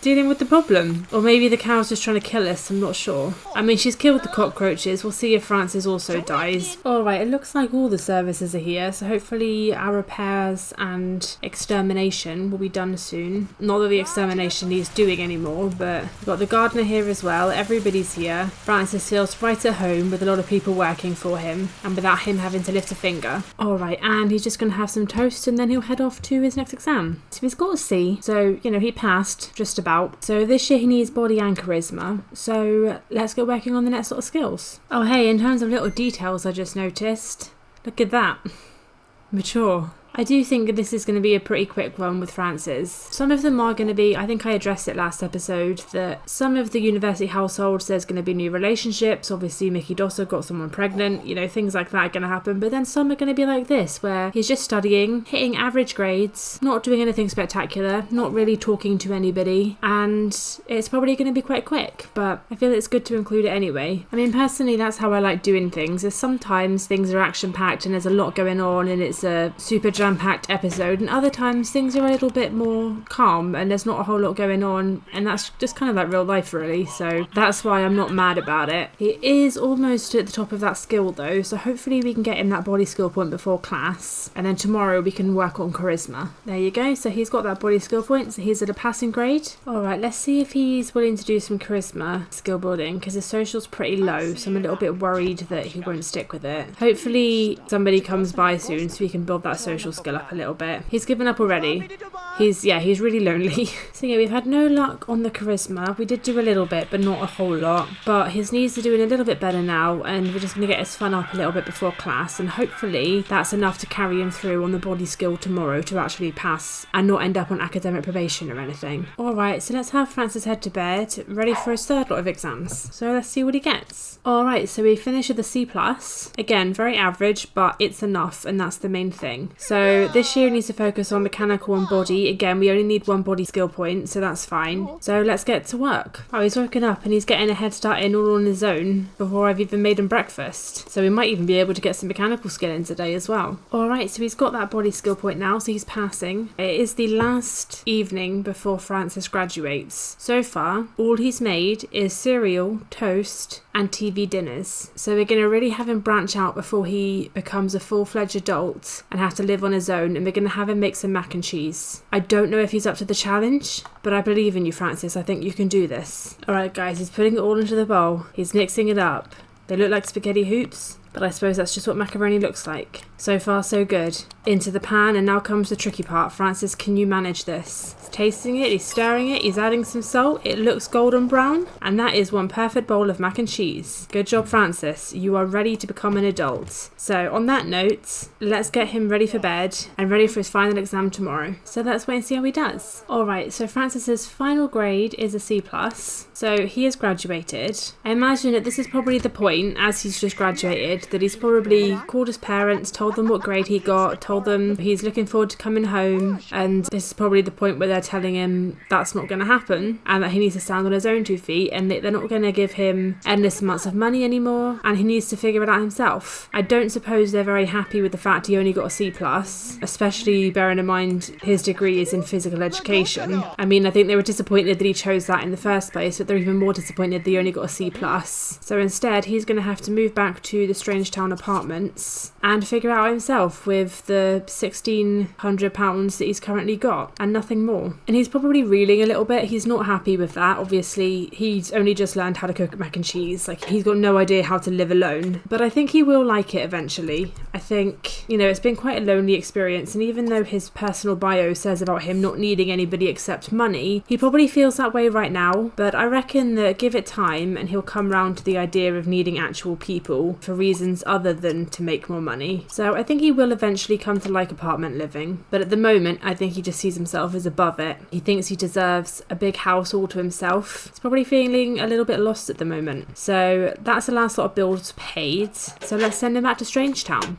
A: dealing with the problem. Or maybe the cow's just trying to kill us, I'm not sure. I mean, she's killed the cockroaches. We'll see if Francis also dies. Alright, it looks like all the services are here, so hopefully our repairs and extermination will be done soon. Not that the extermination needs doing anymore, but we've got the gardener here as well. Everybody's here. Francis feels right at home with a lot of people working for him, and without him having to lift a finger. Alright, and he's just going to have some toast, and then he'll head off to his next exam. So he's got a C, so, you know, he passed, just about. So this year he needs body and charisma. So let's get working on the next sort of skills. Oh hey, in terms of little details I just noticed. Look at that. Mature. I do think this is going to be a pretty quick one with Francis. Some of them are going to be, I think I addressed it last episode, that some of the university households there's going to be new relationships. Obviously Mickey Dosser got someone pregnant, you know, things like that are going to happen. But then some are going to be like this, where he's just studying, hitting average grades, not doing anything spectacular, not really talking to anybody, and it's probably going to be quite quick. But I feel it's good to include it anyway. I mean, personally, that's how I like doing things, is sometimes things are action-packed and there's a lot going on and it's a super jam-packed episode, and other times things are a little bit more calm and there's not a whole lot going on, and that's just kind of like real life really, so that's why I'm not mad about it. He is almost at the top of that skill though, so hopefully we can get him that body skill point before class, and then tomorrow we can work on charisma. There you go, so he's got that body skill point, so he's at a passing grade. Alright, let's see if he's willing to do some charisma skill building, because his social's pretty low, so I'm a little bit worried that he won't stick with it. Hopefully somebody comes by soon so we can build that social skill up a little bit. He's given up already. He's really lonely. So yeah, we've had no luck on the charisma. We did do a little bit, but not a whole lot. But his knees are doing a little bit better now, and we're just going to get his fun up a little bit before class, and hopefully that's enough to carry him through on the body skill tomorrow to actually pass and not end up on academic probation or anything. Alright, so let's have Francis head to bed, ready for his third lot of exams. So let's see what he gets. Alright, so we finished with a C+. Again, very average, but it's enough, and that's the main thing. So this year he needs to focus on mechanical and body. Again, we only need one body skill point, so that's fine. So let's get to work. Oh, he's woken up and he's getting a head start in all on his own before I've even made him breakfast. So we might even be able to get some mechanical skill in today as well. Alright, so he's got that body skill point now, so he's passing. It is the last evening before Francis graduates. So far, all he's made is cereal, toast, and TV dinners. So we're going to really have him branch out before he becomes a full-fledged adult and have to live on his own, and we're going to have him make some mac and cheese. I don't know if he's up to the challenge, but I believe in you, Francis. I think you can do this. Alright guys, he's putting it all into the bowl. He's mixing it up. They look like spaghetti hoops, but I suppose that's just what macaroni looks like. So far, so good. Into the pan, and now comes the tricky part. Francis, can you manage this? He's tasting it, he's stirring it, he's adding some salt. It looks golden brown, and that is one perfect bowl of mac and cheese. Good job, Francis. You are ready to become an adult. So on that note, let's get him ready for bed and ready for his final exam tomorrow. So let's wait and see how he does. Alright, so Francis's final grade is a C+. So he has graduated. I imagine that this is probably the point, as he's just graduated, that he's probably called his parents, told them what grade he got, told them he's looking forward to coming home, and this is probably the point where they're telling him that's not going to happen and that he needs to stand on his own 2 feet, and that they're not going to give him endless amounts of money anymore, and he needs to figure it out himself. I don't suppose they're very happy with the fact he only got a C+, especially bearing in mind his degree is in physical education. I mean, I think they were disappointed that he chose that in the first place, but they're even more disappointed that he only got a C+. So instead, he's going to have to move back to the Strangetown apartments and figure out himself with the £1,600 that he's currently got and nothing more. And he's probably reeling a little bit. He's not happy with that. Obviously, he's only just learned how to cook mac and cheese. Like, he's got no idea how to live alone. But I think he will like it eventually. I think, you know, it's been quite a lonely experience, and even though his personal bio says about him not needing anybody except money, he probably feels that way right now. But I reckon that give it time and he'll come round to the idea of needing actual people for reasons other than to make more money. So I think he will eventually come to like apartment living, but at the moment I think he just sees himself as above it. He thinks he deserves a big house all to himself. He's probably feeling a little bit lost at the moment. So that's the last lot of bills paid. So let's send him back to Strangetown.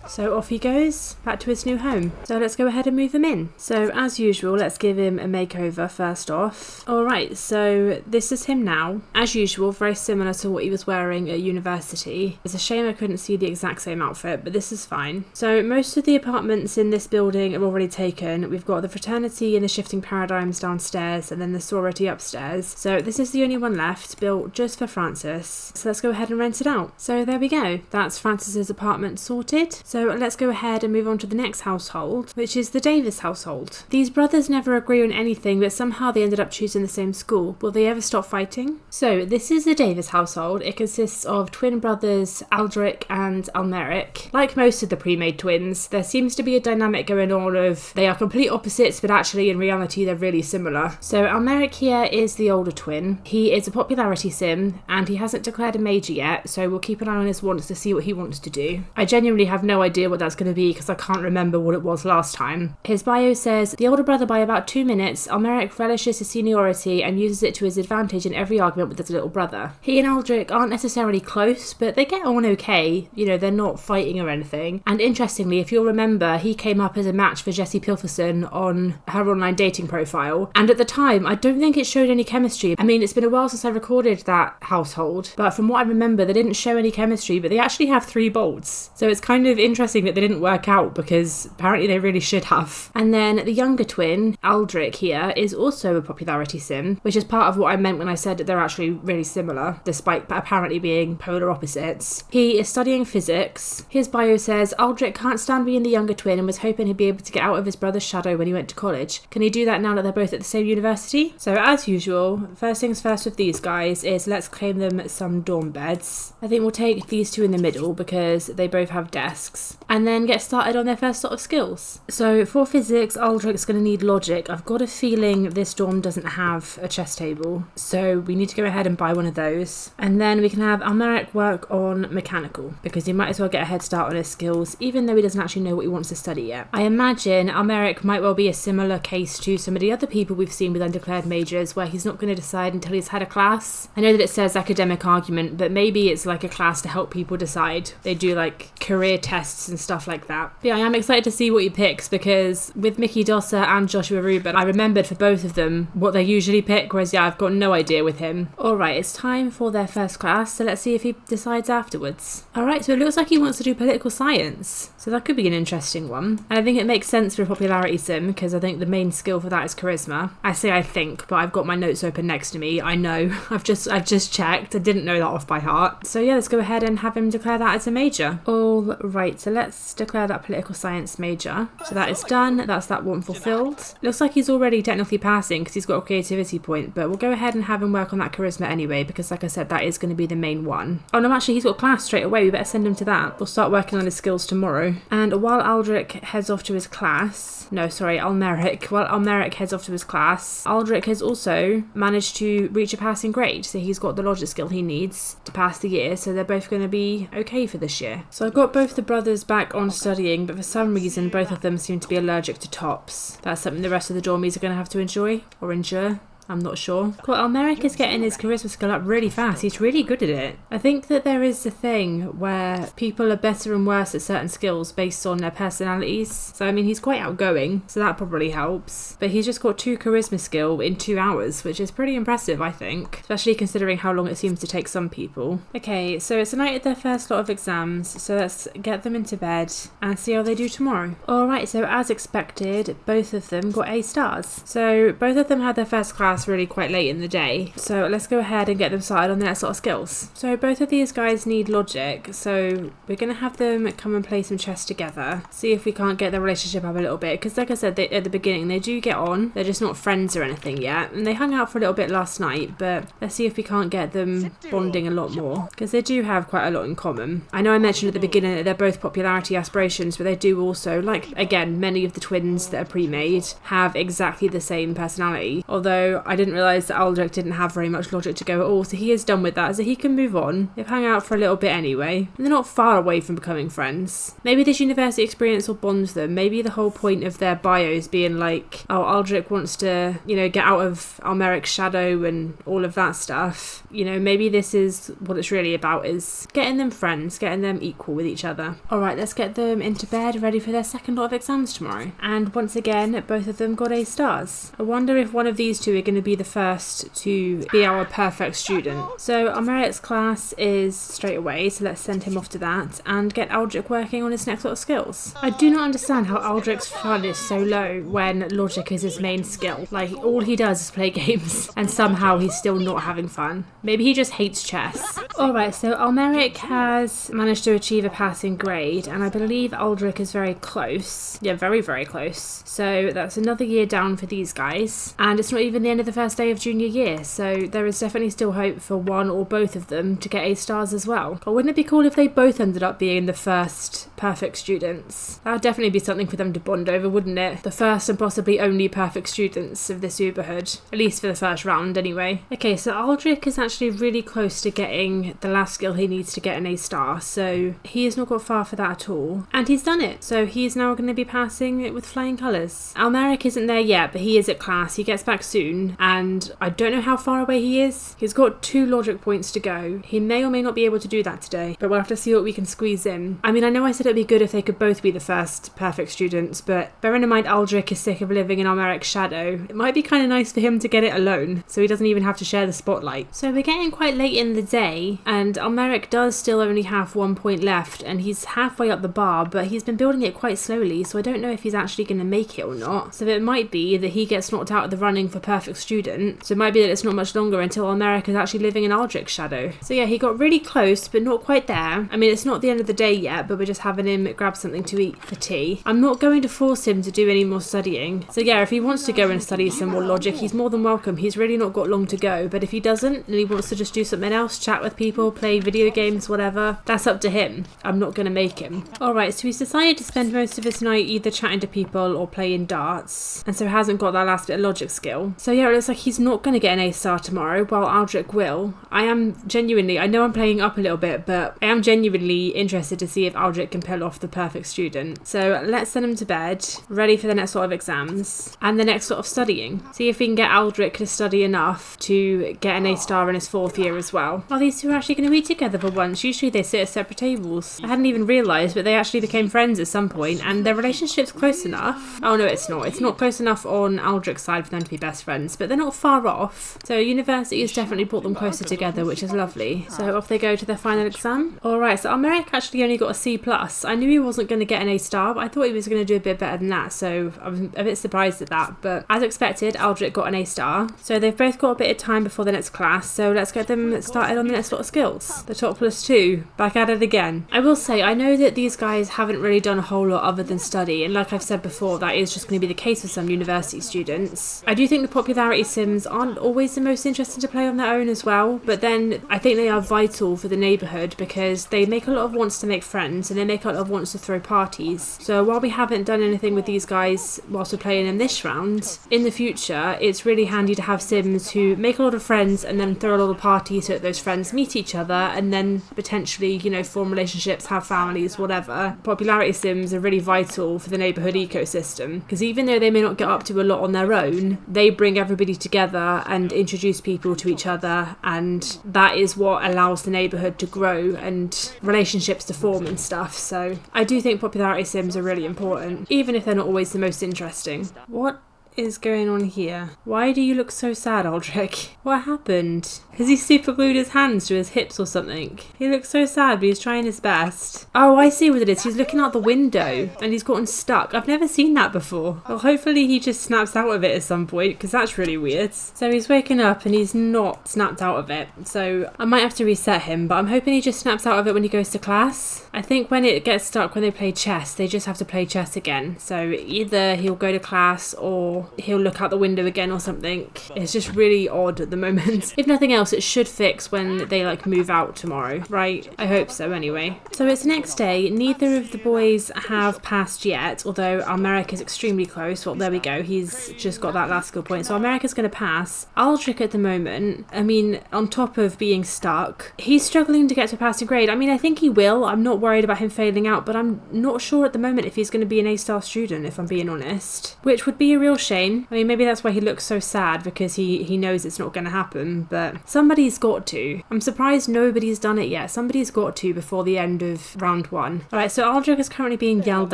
A: So off he goes, back to his new home. So let's go ahead and move him in. So as usual, let's give him a makeover first off. Alright, so this is him now. As usual, very similar to what he was wearing at university. It's a shame I couldn't see the exact same outfit, but this is fine. So most of the apartments in this building are already taken. We've got the Fraternity and the Shifting Paradymes downstairs, and then the Sorority upstairs. So this is the only one left, built just for Francis. So let's go ahead and rent it out. So there we go. That's Francis's apartment sorted. So So let's go ahead and move on to the next household, which is the Davis household. These brothers never agree on anything, but somehow they ended up choosing the same school. Will they ever stop fighting? So this is the Davis household. It consists of twin brothers Aldrich and Almeric. Like most of the pre-made twins, there seems to be a dynamic going on of they are complete opposites, but actually in reality they're really similar. So Almeric here is the older twin. He is a popularity sim and he hasn't declared a major yet, so we'll keep an eye on his wants to see what he wants to do. I genuinely have no idea what that's going to be because I can't remember what it was last time. His bio says, the older brother by about 2 minutes, Almeric relishes his seniority and uses it to his advantage in every argument with his little brother. He and Aldrich aren't necessarily close, but they get on okay. You know, they're not fighting or anything. And interestingly, if you'll remember, he came up as a match for Jessie Pilferson on her online dating profile. And at the time, I don't think it showed any chemistry. I mean, it's been a while since I recorded that household, but from what I remember, they didn't show any chemistry, but they actually have 3 bolts. So it's kind of interesting that they didn't work out because apparently they really should have. And then the younger twin, Aldrich here, is also a popularity sim, which is part of what I meant when I said that they're actually really similar, despite apparently being polar opposites. He is studying physics. His bio says, Aldrich can't stand being the younger twin and was hoping he'd be able to get out of his brother's shadow when he went to college. Can he do that now that they're both at the same university? So as usual, first things first with these guys is let's claim them some dorm beds. I think we'll take these 2 in the middle because they both have desks, and then get started on their first sort of skills. So for physics, Aldrich's going to need logic. I've got a feeling this dorm doesn't have a chess table, so we need to go ahead and buy one of those. And then we can have Almeric work on mechanical because he might as well get a head start on his skills, even though he doesn't actually know what he wants to study yet. I imagine Almeric might well be a similar case to some of the other people we've seen with undeclared majors, where he's not going to decide until he's had a class. I know that it says academic argument, but maybe it's like a class to help people decide. They do like career tests and stuff like that. But yeah, I am excited to see what he picks because with Mickey Dosser and Joshua Rubin, I remembered for both of them what they usually pick, whereas yeah, I've got no idea with him. Alright, it's time for their first class, so let's see if he decides afterwards. Alright, so it looks like he wants to do political science, so that could be an interesting one. And I think it makes sense for a popularity sim because I think the main skill for that is charisma. I say I think, but I've got my notes open next to me. I know. I've just checked. I didn't know that off by heart. So yeah, let's go ahead and have him declare that as a major. All right, so let's declare that political science major. So that is done. That's that one fulfilled. Looks like he's already technically passing because he's got a creativity point, but we'll go ahead and have him work on that charisma anyway because like I said, that is going to be the main one. Oh no, actually he's got class straight away. We better send him to that. We'll start working on his skills tomorrow. And while Aldrich heads off to his class, Almeric, while Almeric heads off to his class, Aldrich has also managed to reach a passing grade, so he's got the logic skill he needs to pass the year, so they're both going to be okay for this year. So I've got both the brothers back on studying, but for some reason both of them seem to be allergic to tops. That's something the rest of the dormies are going to have to enjoy or endure. I'm not sure. Cool, Almeric is getting his charisma skill up really fast. He's really good at it. I think that there is a thing where people are better and worse at certain skills based on their personalities. So, I mean, he's quite outgoing, so that probably helps. But he's just got 2 charisma skill in 2 hours, which is pretty impressive, I think. Especially considering how long it seems to take some people. Okay, so it's a night at their first lot of exams, so let's get them into bed and see how they do tomorrow. Alright, so as expected, both of them got A stars. So both of them had their first class really quite late in the day, so let's go ahead and get them started on their sort of skills. So both of these guys need logic, so we're gonna have them come and play some chess together, see if we can't get their relationship up a little bit, because like I said, at the beginning they do get on, they're just not friends or anything yet, and they hung out for a little bit last night, but let's see if we can't get them bonding a lot more, because they do have quite a lot in common. I know I mentioned at the beginning that they're both popularity aspirations, but they do also, like again, many of the twins that are pre-made have exactly the same personality, although I didn't realise that Aldrich didn't have very much logic to go at all, so he is done with that, so he can move on. They've hung out for a little bit anyway, and they're not far away from becoming friends. Maybe this university experience will bond them. Maybe the whole point of their bios being like, oh, Aldrich wants to, you know, get out of Almeric's shadow and all of that stuff. You know, maybe this is what it's really about, is getting them friends, getting them equal with each other. Alright, let's get them into bed, ready for their second lot of exams tomorrow. And once again, both of them got A stars. I wonder if one of these two are going going to be the first to be our perfect student. So Almeric's class is straight away, so let's send him off to that and get Aldrich working on his next lot of skills. I do not understand how Aldrich's fun is so low when logic is his main skill. Like, all he does is play games and somehow he's still not having fun. Maybe he just hates chess. Alright, so Almeric has managed to achieve a passing grade, and I believe Aldrich is very close. Yeah, very, very close. So that's another year down for these guys. And it's not even the end of the first day of junior year, so there is definitely still hope for one or both of them to get A stars as well. But wouldn't it be cool if they both ended up being the first perfect students? That would definitely be something for them to bond over, wouldn't it? The first and possibly only perfect students of this Uberhood. At least for the first round, anyway. Okay, so Aldrich is actually really close to getting the last skill he needs to get an A star, so he has not got far for that at all. And he's done it, so he's now going to be passing it with flying colours. Almeric isn't there yet, but he is at class. He gets back soon, and I don't know how far away he is. He's got 2 logic points to go. He may or may not be able to do that today, but we'll have to see what we can squeeze in. I mean, I know I said it'd be good if they could both be the first perfect students, but bearing in mind Aldrich is sick of living in Almeric's shadow, it might be kind of nice for him to get it alone, so he doesn't even have to share the spotlight. So we're getting quite late in the day, and Almeric does still only have 1 point left, and he's halfway up the bar, but he's been building it quite slowly, so I don't know if he's actually going to make it or not. So it might be that he gets knocked out of the running for perfect student, so it might be that it's not much longer until Almeric is actually living in Aldrich's shadow. So yeah, he got really close, but not quite there. I mean, it's not the end of the day yet, but we're just having him grab something to eat for tea. I'm not going to force him to do any more studying. So yeah, if he wants to go and study some more logic, he's more than welcome. He's really not got long to go, but if he doesn't and he wants to just do something else, chat with people, play video games, whatever, that's up to him. I'm not going to make him. Alright, so he's decided to spend most of his night either chatting to people or playing darts, and so hasn't got that last bit of logic skill. So yeah, it looks like he's not going to get an A star tomorrow, while Aldrich will. I am genuinely, I know I'm playing up a little bit, but I am genuinely interested to see if Aldrich can pull off the perfect student. So let's send him to bed, ready for the next sort of exams and the next sort of studying. See if we can get Aldrich to study enough to get an A star in his 4th year as well. Are these two actually going to be together for once? Usually they sit at separate tables. I hadn't even realised, but they actually became friends at some point, and their relationship's close enough. Oh no, it's not. It's not close enough on Aldrich's side for them to be best friends, but they're not far off. So university has definitely brought them closer together, which is lovely. So off they go to their final exam. Alright, so Almeric actually only got a C+. I knew he wasn't going to get an A star, but I thought he was going to do a bit better than that, so I was a bit surprised at that. But as expected, Aldrich got an A star. So they've both got a bit of time before the next class, so let's get them started on the next lot of skills. The top +2, back at it again. I will say, I know that these guys haven't really done a whole lot other than study, and like I've said before, that is just going to be the case with some university students. I do think the popularity sims aren't always the most interesting to play on their own as well, but then I think they are vital for the neighbourhood because they make a lot of wants to make friends, and they make a lot of wants to throw parties. So while we haven't done anything with these guys whilst we're playing in this round, in the future it's really handy to have sims who make a lot of friends and then throw a lot of parties so that those friends meet each other and then potentially, you know, form relationships, have families, whatever. Popularity sims are really vital for the neighbourhood ecosystem because even though they may not get up to a lot on their own, they bring everybody together and introduce people to each other, and that is what allows the neighbourhood to grow and relationships to form and stuff. So I do think popularity sims are really important, even if they're not always the most interesting. What is going on here? Why do you look so sad, Aldrich? What happened? Has he super glued his hands to his hips or something? He looks so sad, but he's trying his best. Oh, I see what it is. He's looking out the window and he's gotten stuck. I've never seen that before. Well, hopefully he just snaps out of it at some point because that's really weird. So he's waking up and he's not snapped out of it. So I might have to reset him, but I'm hoping he just snaps out of it when he goes to class. I think when it gets stuck when they play chess, they just have to play chess again. So either he'll go to class or he'll look out the window again or something. It's just really odd at the moment. If nothing else, it should fix when they like move out tomorrow, right? I hope so anyway. So it's next day. Neither of the boys have passed yet, although Almeric is extremely close. Well, there we go. He's just got that last skill point. So Almeric is going to pass. Aldrich at the moment, I mean, on top of being stuck, he's struggling to get to a passing grade. I mean, I think he will. I'm not worried about him failing out, but I'm not sure at the moment if he's going to be an A-star student, if I'm being honest, which would be a real shame shame. I mean, maybe that's why he looks so sad, because he knows it's not going to happen, but somebody's got to. I'm surprised nobody's done it yet. Somebody's got to before the end of round 1. Alright, so Aldrich is currently being yelled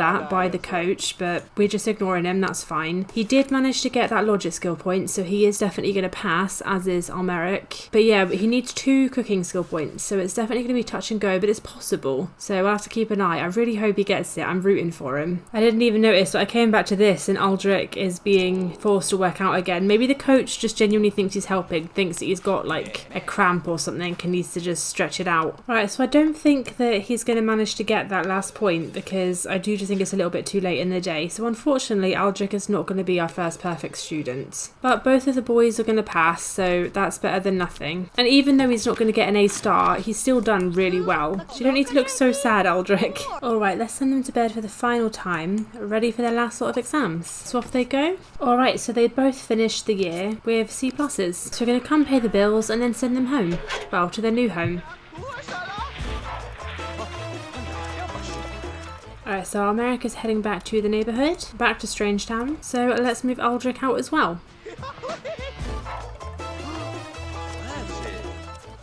A: at by the coach, but we're just ignoring him, that's fine. He did manage to get that logic skill point, so he is definitely going to pass, as is Almeric. But yeah, he needs 2 cooking skill points, so it's definitely going to be touch and go, but it's possible. So we'll have to keep an eye. I really hope he gets it. I'm rooting for him. I didn't even notice, but I came back to this and Aldrich is being forced to work out again. Maybe the coach just genuinely thinks he's helping, thinks that he's got like a cramp or something and needs to just stretch it out. Alright, so I don't think that he's going to manage to get that last point, because I do just think it's a little bit too late in the day. So unfortunately, Aldrich is not going to be our first perfect student. But both of the boys are going to pass, so that's better than nothing. And even though he's not going to get an A star, he's still done really well. So you don't need to look so sad, Aldrich. Alright, let's send them to bed for the final time, ready for their last lot of exams. So off they go. Alright, so they both finished the year with C+. So we're going to come pay the bills and then send them home. Well, to their new home. Alright, so America's heading back to the neighbourhood, back to Strangetown. So let's move Aldrich out as well.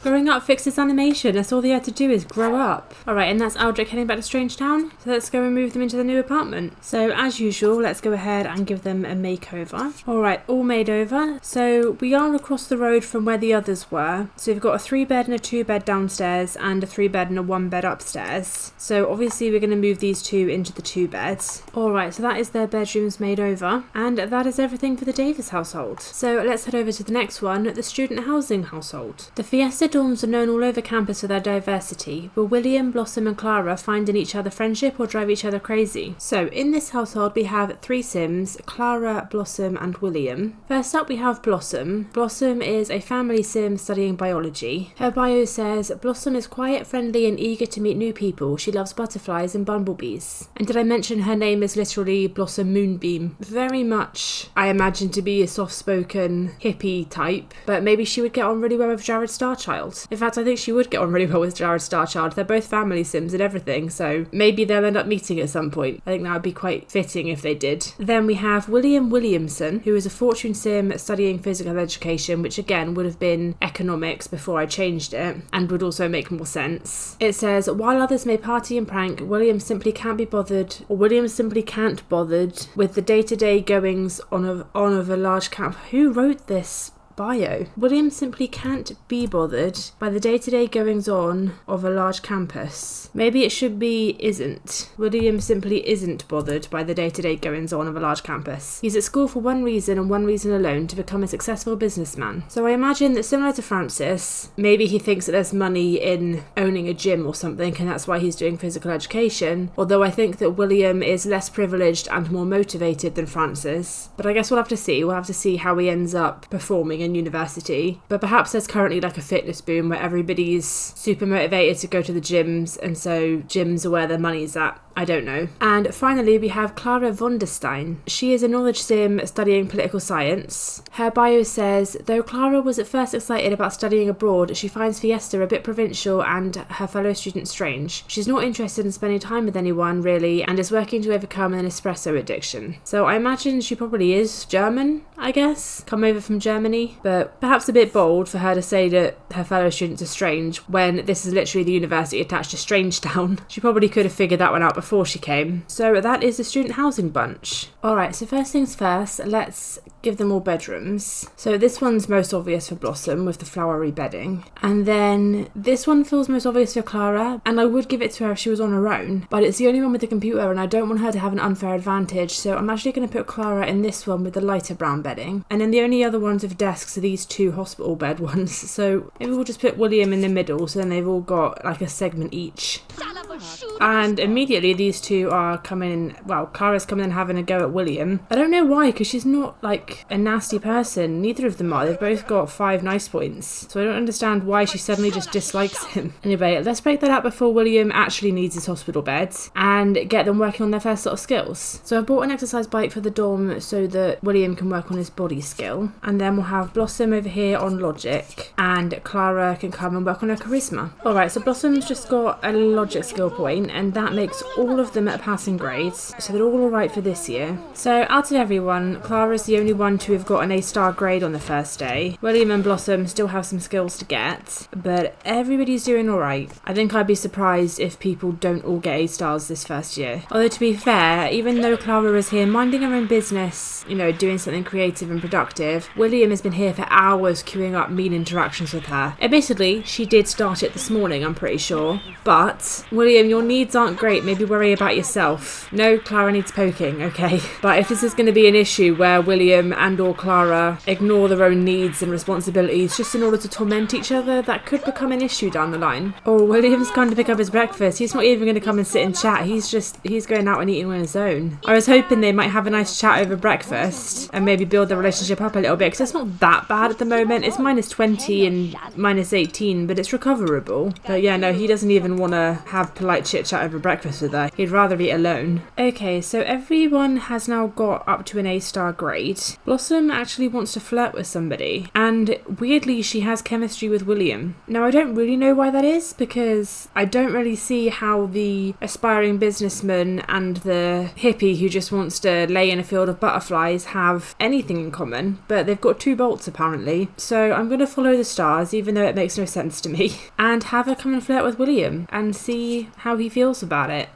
A: Growing up fixes animation. That's all they had to do is grow up. Alright, and that's Aldrich heading back to Strangetown. So let's go and move them into the new apartment. So as usual, let's go ahead and give them a makeover. Alright, all made over. So we are across the road from where the others were. So we've got a 3-bed and a 2-bed downstairs and a 3-bed and a 1-bed upstairs. So obviously we're going to move these 2 into the 2 beds. Alright, so that is their bedrooms made over. And that is everything for the Davis household. So let's head over to the next one, the student housing household. The Fiesta dorms are known all over campus for their diversity. Will William, Blossom and Clara find in each other friendship or drive each other crazy? So in this household we have 3 Sims, Clara, Blossom and William. First up we have Blossom. Blossom is a family Sim studying biology. Her bio says, Blossom is quiet, friendly and eager to meet new people. She loves butterflies and bumblebees. And did I mention her name is literally Blossom Moonbeam? Very much, I imagine, to be a soft-spoken hippie type, but maybe she would get on really well with Jared Starchild. In fact, I think she would get on really well with Jared Starchild. They're both family Sims and everything, so maybe they'll end up meeting at some point. I think that would be quite fitting if they did. Then we have William Williamson, who is a fortune Sim studying physical education, which again would have been economics before I changed it, and would also make more sense. It says, while others may party and prank, William simply can't be bothered with the day-to-day goings on of a large camp. Who wrote this bio? William simply can't be bothered by the day-to-day goings-on of a large campus. Maybe it should be isn't. William simply isn't bothered by the day-to-day goings-on of a large campus. He's at school for one reason and one reason alone, to become a successful businessman. So I imagine that similar to Francis, maybe he thinks that there's money in owning a gym or something and that's why he's doing physical education, although I think that William is less privileged and more motivated than Francis. But I guess we'll have to see. We'll have to see how he ends up performing in university. But perhaps there's currently like a fitness boom where everybody's super motivated to go to the gyms, and so gyms are where their money's at. I don't know. And finally we have Clara von der Stein. She is a knowledge Sim studying political science. Her bio says, though Clara was at first excited about studying abroad, she finds Fiesta a bit provincial and her fellow students strange. She's not interested in spending time with anyone really, and is working to overcome an espresso addiction. So I imagine she probably is German, I guess, come over from Germany, but perhaps a bit bold for her to say that her fellow students are strange when this is literally the university attached to Strangetown. She probably could have figured that one out before she came. So that is the student housing bunch. Alright, so first things first, let's give them all bedrooms. So this one's most obvious for Blossom with the flowery bedding, and then this one feels most obvious for Clara, and I would give it to her if she was on her own, but it's the only one with the computer and I don't want her to have an unfair advantage, so I'm actually going to put Clara in this one with the lighter brown bedding. And then the only other ones with desks are these 2 hospital bed ones, so maybe we'll just put William in the middle, so then they've all got like a segment each. And immediately these 2 are coming in, well, Clara's coming in having a go at William. I don't know why, because she's not like a nasty person. Neither of them are. They've both got 5 nice points. So I don't understand why she suddenly just dislikes him. Anyway, let's break that up before William actually needs his hospital bed and get them working on their first sort of skills. So I bought an exercise bike for the dorm so that William can work on his body skill. And then we'll have Blossom over here on logic and Clara can come and work on her charisma. Alright, so Blossom's just got a logic skill skill point, and that makes all of them at a passing grade, so they're all alright for this year. So out of everyone, Clara's the only one to have got an A-star grade on the first day. William and Blossom still have some skills to get, but everybody's doing alright. I think I'd be surprised if people don't all get A-stars this first year. Although to be fair, even though Clara is here minding her own business, you know, doing something creative and productive, William has been here for hours queuing up mean interactions with her. Admittedly, she did start it this morning, I'm pretty sure. But, William, your needs aren't great, maybe worry about yourself. No, Clara needs poking, okay? But if this is going to be an issue where William and or Clara ignore their own needs and responsibilities just in order to torment each other, that could become an issue down the line. Or William's gone to pick up his breakfast. He's not even going to come and sit and chat. He's going out and eating on his own. I was hoping they might have a nice chat over breakfast and maybe build their relationship up a little bit, because it's not that bad at the moment. It's -20 and -18, but it's recoverable. But yeah, no, he doesn't even want to have polite chit chat over breakfast with her. He'd rather eat alone. Okay, so everyone has now got up to an A-star grade. Blossom actually wants to flirt with somebody, and weirdly she has chemistry with William. Now I don't really know why that is, because I don't really see how the aspiring businessman and the hippie who just wants to lay in a field of butterflies have anything in common, but they've got 2 bolts apparently. So I'm going to follow the stars, even though it makes no sense to me, and have her come and flirt with William and see how he feels about it.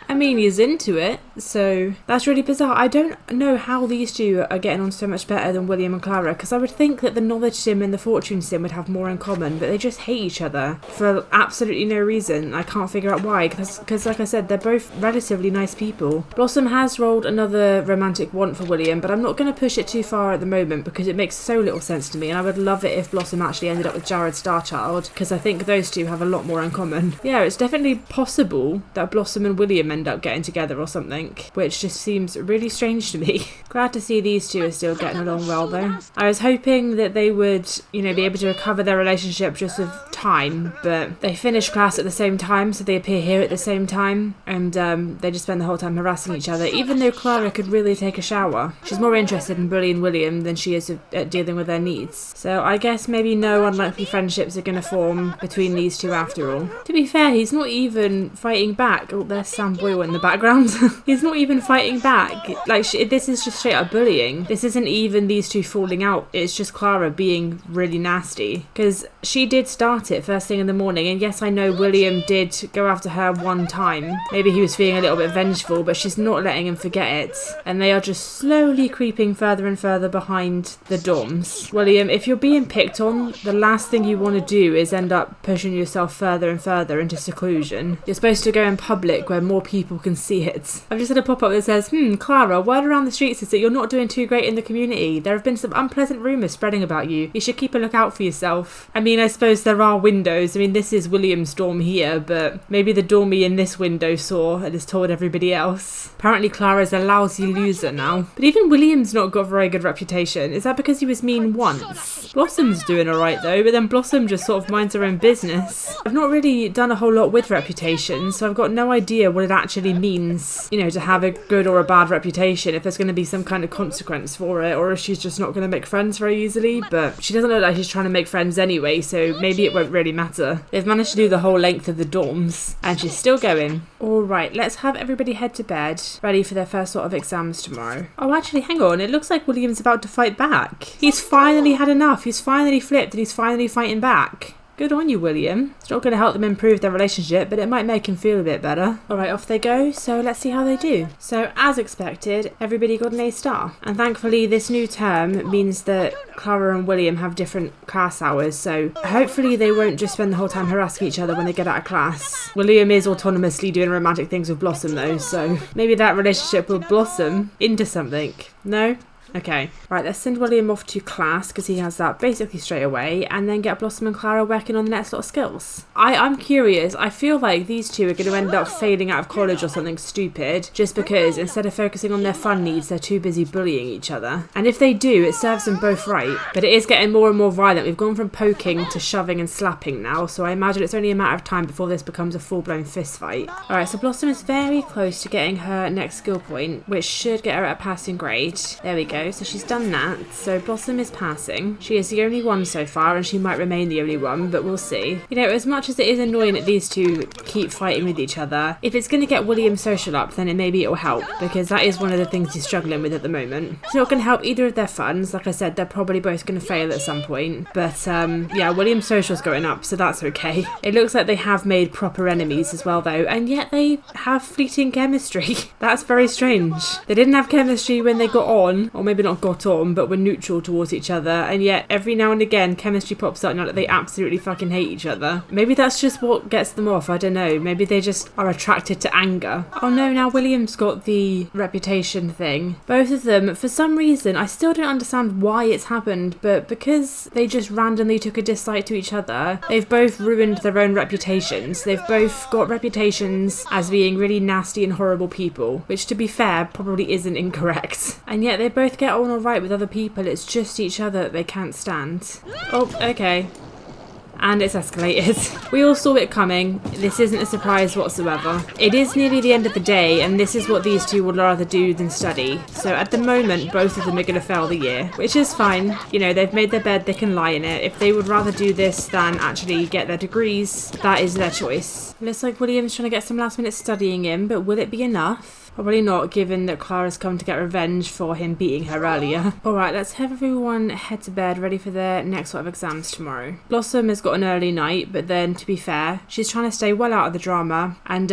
A: I mean, he's into it, so that's really bizarre. I don't know how these two are getting on so much better than William and Clara, because I would think that the knowledge sim and the fortune sim would have more in common, but they just hate each other for absolutely no reason. I can't figure out why, because like I said, they're both relatively nice people. Blossom has rolled another romantic want for William, but I'm not going to push it too far at the moment because it makes so little sense to me, and I would love it if Blossom actually ended up with Jared Starchild, because I think those two have a lot more in common. Yeah, it's definitely possible that Blossom and William end up getting together or something, which just seems really strange to me. Glad to see these two are still getting along well though. I was hoping that they would, you know, be able to recover their relationship just with time, but they finish class at the same time, so they appear here at the same time, and they just spend the whole time harassing each other, even though Clara could really take a shower. She's more interested in bullying William than she is at dealing with their needs. So I guess maybe no unlikely friendships are going to form between these two after all. To be fair, he's not even fighting back. Oh, there's Sam Boyle in the background. He's not even fighting back. Like, this is just straight up bullying. This isn't even these two falling out. It's just Clara being really nasty, because she did start it first thing in the morning, and yes, I know William did go after her one time. Maybe he was feeling a little bit vengeful, but she's not letting him forget it, and they are just slowly creeping further and further behind the dorms. William, if you're being picked on, the last thing you want to do is end up pushing yourself further and further into seclusion. You're supposed to go in public where more people can see it. I've just had a pop-up that says, Clara, word around the streets is that you're not doing too great in the community. There have been some unpleasant rumours spreading about you. You should keep a lookout for yourself. I mean, I suppose there are windows. I mean, this is William's dorm here, but maybe the dormie in this window saw and has told everybody else. Apparently Clara's a lousy loser now. But even William's not got a very good reputation. Is that because he was mean once? Blossom's doing alright though, but then Blossom just sort of minds her own business. I've not really done a whole lot with reputation, so I've got no idea what it actually means, you know, to have a good or a bad reputation, if there's going to be some kind of consequence for it, or if she's just not going to make friends very easily. But she doesn't look like she's trying to make friends anyway, so maybe it won't really matter. They've managed to do the whole length of the dorms, and she's still going. Alright, let's have everybody head to bed, ready for their first sort of exams tomorrow. Oh, actually, hang on, it looks like William's about to fight back. He's finally had enough, he's finally flipped, and he's finally fighting back. Good on you, William. It's not going to help them improve their relationship, but it might make him feel a bit better. Alright, off they go, so let's see how they do. So, as expected, everybody got an A-star. And thankfully, this new term means that Clara and William have different class hours, so hopefully they won't just spend the whole time harassing each other when they get out of class. William is autonomously doing romantic things with Blossom though, so maybe that relationship will blossom into something. No? Okay, right, let's send William off to class, because he has that basically straight away, and then get Blossom and Clara working on the next lot of skills. I'm curious, I feel like these two are going to end up failing out of college or something stupid, just because instead of focusing on their fun needs, they're too busy bullying each other. And if they do, it serves them both right, but it is getting more and more violent. We've gone from poking to shoving and slapping now, so I imagine it's only a matter of time before this becomes a full-blown fist fight. Alright, so Blossom is very close to getting her next skill point, which should get her at a passing grade. There we go. go. So she's done that. So Blossom is passing. She is the only one so far, and she might remain the only one, but we'll see. You know, as much as it is annoying that these two keep fighting with each other, if it's going to get William's social up, then maybe it'll help, because that is one of the things he's struggling with at the moment. It's not going to help either of their funds. Like I said, they're probably both going to fail at some point. But yeah, William's social's going up, so that's okay. It looks like they have made proper enemies as well, though, and yet they have fleeting chemistry. That's very strange. They didn't have chemistry when they got on, or maybe not got on, but were neutral towards each other, and yet every now and again chemistry pops up now that they absolutely fucking hate each other. Maybe that's just what gets them off, I don't know. Maybe they just are attracted to anger. Oh no, now William's got the reputation thing. Both of them, for some reason, I still don't understand why it's happened, but because they just randomly took a dislike to each other, they've both ruined their own reputations. They've both got reputations as being really nasty and horrible people, which, to be fair, probably isn't incorrect. And yet they both get on alright with other people. It's just each other that they can't stand. Oh, okay. And it's escalated. We all saw it coming. This isn't a surprise whatsoever. It is nearly the end of the day, and this is what these two would rather do than study. So at the moment, both of them are going to fail the year, which is fine. You know, they've made their bed, they can lie in it. If they would rather do this than actually get their degrees, that is their choice. Looks like William's trying to get some last minute studying in, but will it be enough? Probably not, given that Clara's come to get revenge for him beating her earlier. Alright, let's have everyone head to bed, ready for their next lot of exams tomorrow. Blossom has got an early night, but then, to be fair, she's trying to stay well out of the drama and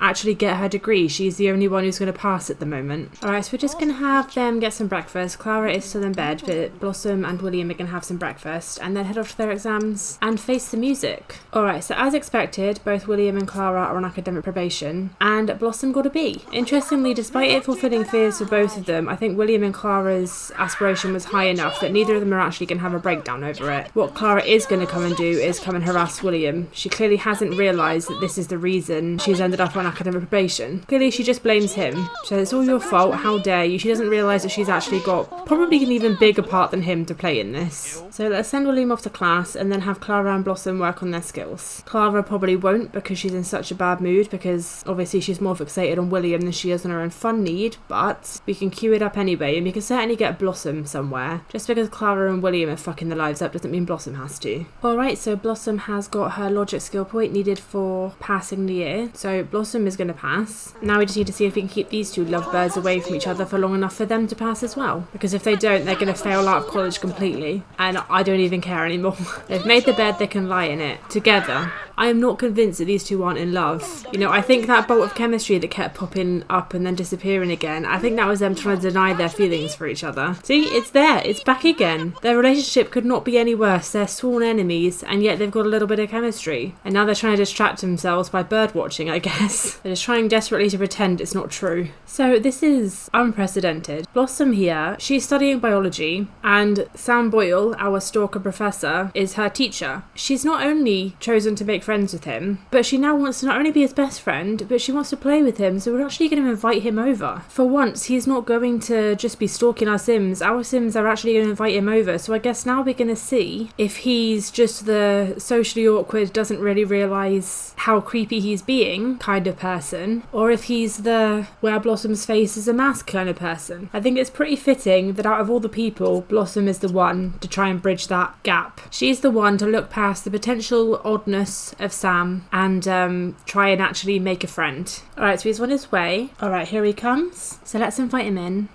A: actually get her degree. She's the only one who's going to pass at the moment. Alright, so we're just going to have them get some breakfast. Clara is still in bed, but Blossom and William are going to have some breakfast and then head off to their exams and face the music. Alright, so as expected, both William and Clara are on academic probation, and Blossom got a B. Interestingly, despite it fulfilling fears for both of them, I think William and Clara's aspiration was high enough that neither of them are actually going to have a breakdown over it. What Clara is going to come and do is come and harass William. She clearly hasn't realised that this is the reason she's ended up on academic probation. Clearly she just blames him. So it's all your fault, how dare you. She doesn't realise that she's actually got probably an even bigger part than him to play in this. So let's send William off to class and then have Clara and Blossom work on their skills. Clara probably won't, because she's in such a bad mood, because obviously she's more fixated on William than she is on her own fun need, but we can queue it up anyway, and we can certainly get Blossom somewhere. Just because Clara and William are fucking their lives up doesn't mean Blossom has to. Alright, so Blossom has got her logic skill point needed for passing the year, so Blossom is going to pass. Now we just need to see if we can keep these two lovebirds away from each other for long enough for them to pass as well, because if they don't, they're going to fail out of college completely, and I don't even care anymore. They've made the bed, they can lie in it together. I am not convinced that these two aren't in love. You know, I think that bolt of chemistry that kept popping up and then disappearing again, I think that was them trying to deny their feelings for each other. See, it's there, it's back again. Their relationship could not be any worse. They're sworn enemies, and yet they've got a little bit of chemistry. And now they're trying to distract themselves by bird watching, I guess. They're just trying desperately to pretend it's not true. So this is unprecedented. Blossom here, she's studying biology, and Sam Boyle, our stalker professor, is her teacher. She's not only chosen to make friends with him, but she now wants to not only be his best friend, but she wants to play with him, so we're actually going to invite him over. For once, he's not going to just be stalking our Sims. Our Sims are actually going to invite him over, so I guess now we're going to see if he's just the socially awkward, doesn't really realise how creepy he's being kind of person, or if he's the wear Blossom's face as a mask kind of person. I think it's pretty fitting that out of all the people, Blossom is the one to try and bridge that gap. She's the one to look past the potential oddness of Sam and try and actually make a friend. Alright, so he's on his way. Alright, here he comes. So let's invite him in.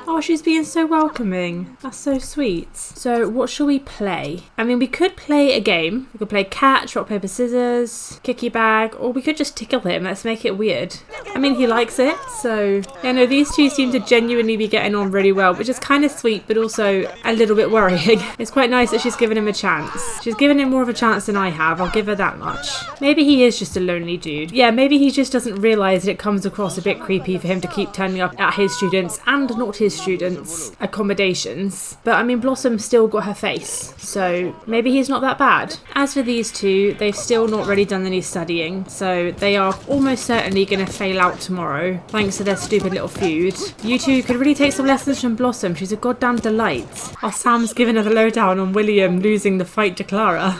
A: Oh, she's being so welcoming. That's so sweet. So what shall we play? I mean, we could play a game. We could play catch, rock, paper, scissors, kicky bag, or we could just tickle him. Let's make it weird. I mean, he likes it, so... Yeah, no, these two seem to genuinely be getting on really well, which is kind of sweet, but also a little bit worrying. It's quite nice that she's given him a chance. She's given him more of a chance than I have, I'll give her that much. Maybe he is just a lonely dude. Yeah, maybe he just doesn't realise that it comes across a bit creepy for him to keep turning up at his students and not his students' accommodations. But I mean, Blossom's still got her face, so maybe he's not that bad. As for these two, they've still not really done any studying, so they are almost certainly going to fail out tomorrow, thanks to their stupid little feud. You two could really take some lessons from Blossom. She's a goddamn delight. Oh, Sam's giving her the lowdown on William losing the fight to Clara.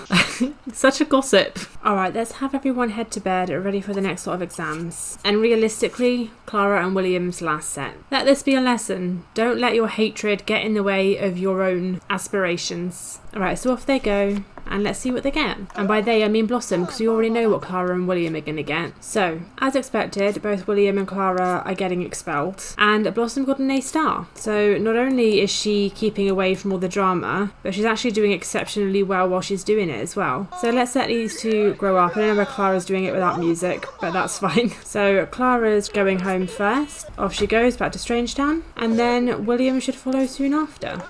A: Such a gossip. Alright, let's have everyone head to bed, ready for the next lot of exams. And realistically, Clara and William's last set. Let this be a lesson. Don't let your hatred get in the way of your own aspirations. Alright, so off they go. And let's see what they get. And by they, I mean Blossom, because we already know what Clara and William are going to get. So, as expected, both William and Clara are getting expelled. And Blossom got an A star. So, not only is she keeping away from all the drama, but she's actually doing exceptionally well while she's doing it as well. So, let's let these two grow up. I don't know where Clara's doing it without music, but that's fine. So, Clara's going home first. Off she goes, back to Strangetown. And then William should follow soon after.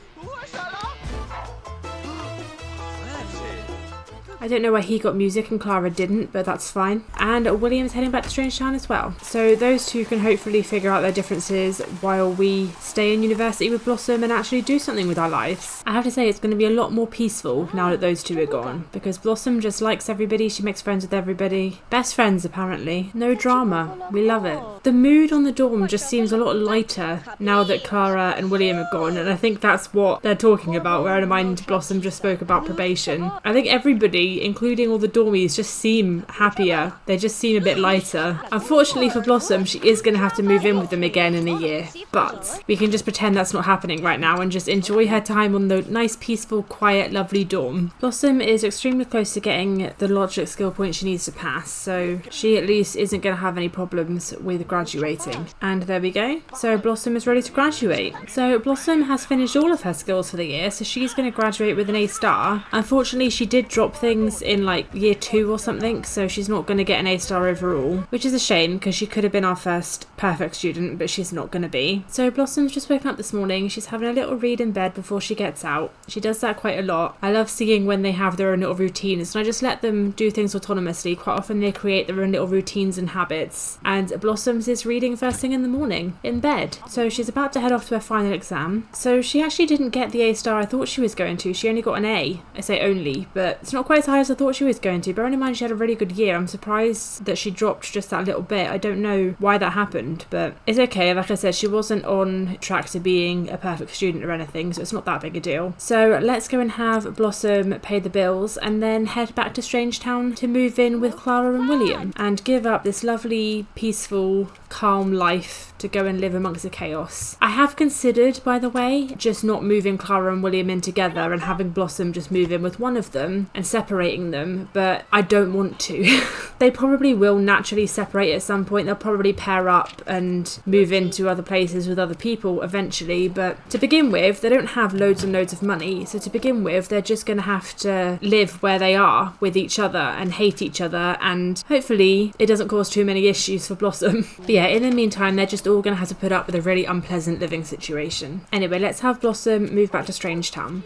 A: I don't know why he got music and Clara didn't, but that's fine. And William's heading back to Strangetown as well. So those two can hopefully figure out their differences while we stay in university with Blossom and actually do something with our lives. I have to say it's going to be a lot more peaceful now that those two are gone, because Blossom just likes everybody, she makes friends with everybody. Best friends apparently. No drama. We love it. The mood on the dorm just seems a lot lighter now that Clara and William are gone, and I think that's what they're talking about, bearing in mind Blossom just spoke about probation. I think everybody, including all the dormies, just seem happier. They just seem a bit lighter. Unfortunately for Blossom, she is going to have to move in with them again in a year, but we can just pretend that's not happening right now and just enjoy her time on the nice, peaceful, quiet, lovely dorm. Blossom is extremely close to getting the logic skill point she needs to pass, so she at least isn't going to have any problems with graduating. And there we go. So Blossom is ready to graduate. So Blossom has finished all of her skills for the year, so she's going to graduate with an A star. Unfortunately, she did drop things in like year 2 or something, so she's not going to get an A star overall, which is a shame because she could have been our first perfect student, but she's not going to be. So Blossom's just woken up this morning. She's having a little read in bed before she gets out. She does that quite a lot. I love seeing when they have their own little routines, and I just let them do things autonomously. Quite often they create their own little routines and habits, and Blossoms is reading first thing in the morning in bed. So she's about to head off to her final exam. So she actually didn't get the A star I thought she was going to. She only got an A. I say only, but it's not quite as high as I thought she was going to. Bearing in mind she had a really good year, I'm surprised that she dropped just that little bit. I don't know why that happened, but it's okay. Like I said, she wasn't on track to being a perfect student or anything, so it's not that big a deal. So let's go and have Blossom pay the bills and then head back to Strangetown to move in with Clara and William and give up this lovely, peaceful, calm life to go and live amongst the chaos. I have considered, by the way, just not moving Clara and William in together and having Blossom just move in with one of them and separating them, but I don't want to. They probably will naturally separate at some point. They'll probably pair up and move into other places with other people eventually, but to begin with, they don't have loads and loads of money, so to begin with, they're just going to have to live where they are with each other and hate each other, and hopefully it doesn't cause too many issues for Blossom. But yeah, in the meantime, they're just all going to have to put up with a really unpleasant living situation. Anyway, let's have Blossom move back to Strangetown.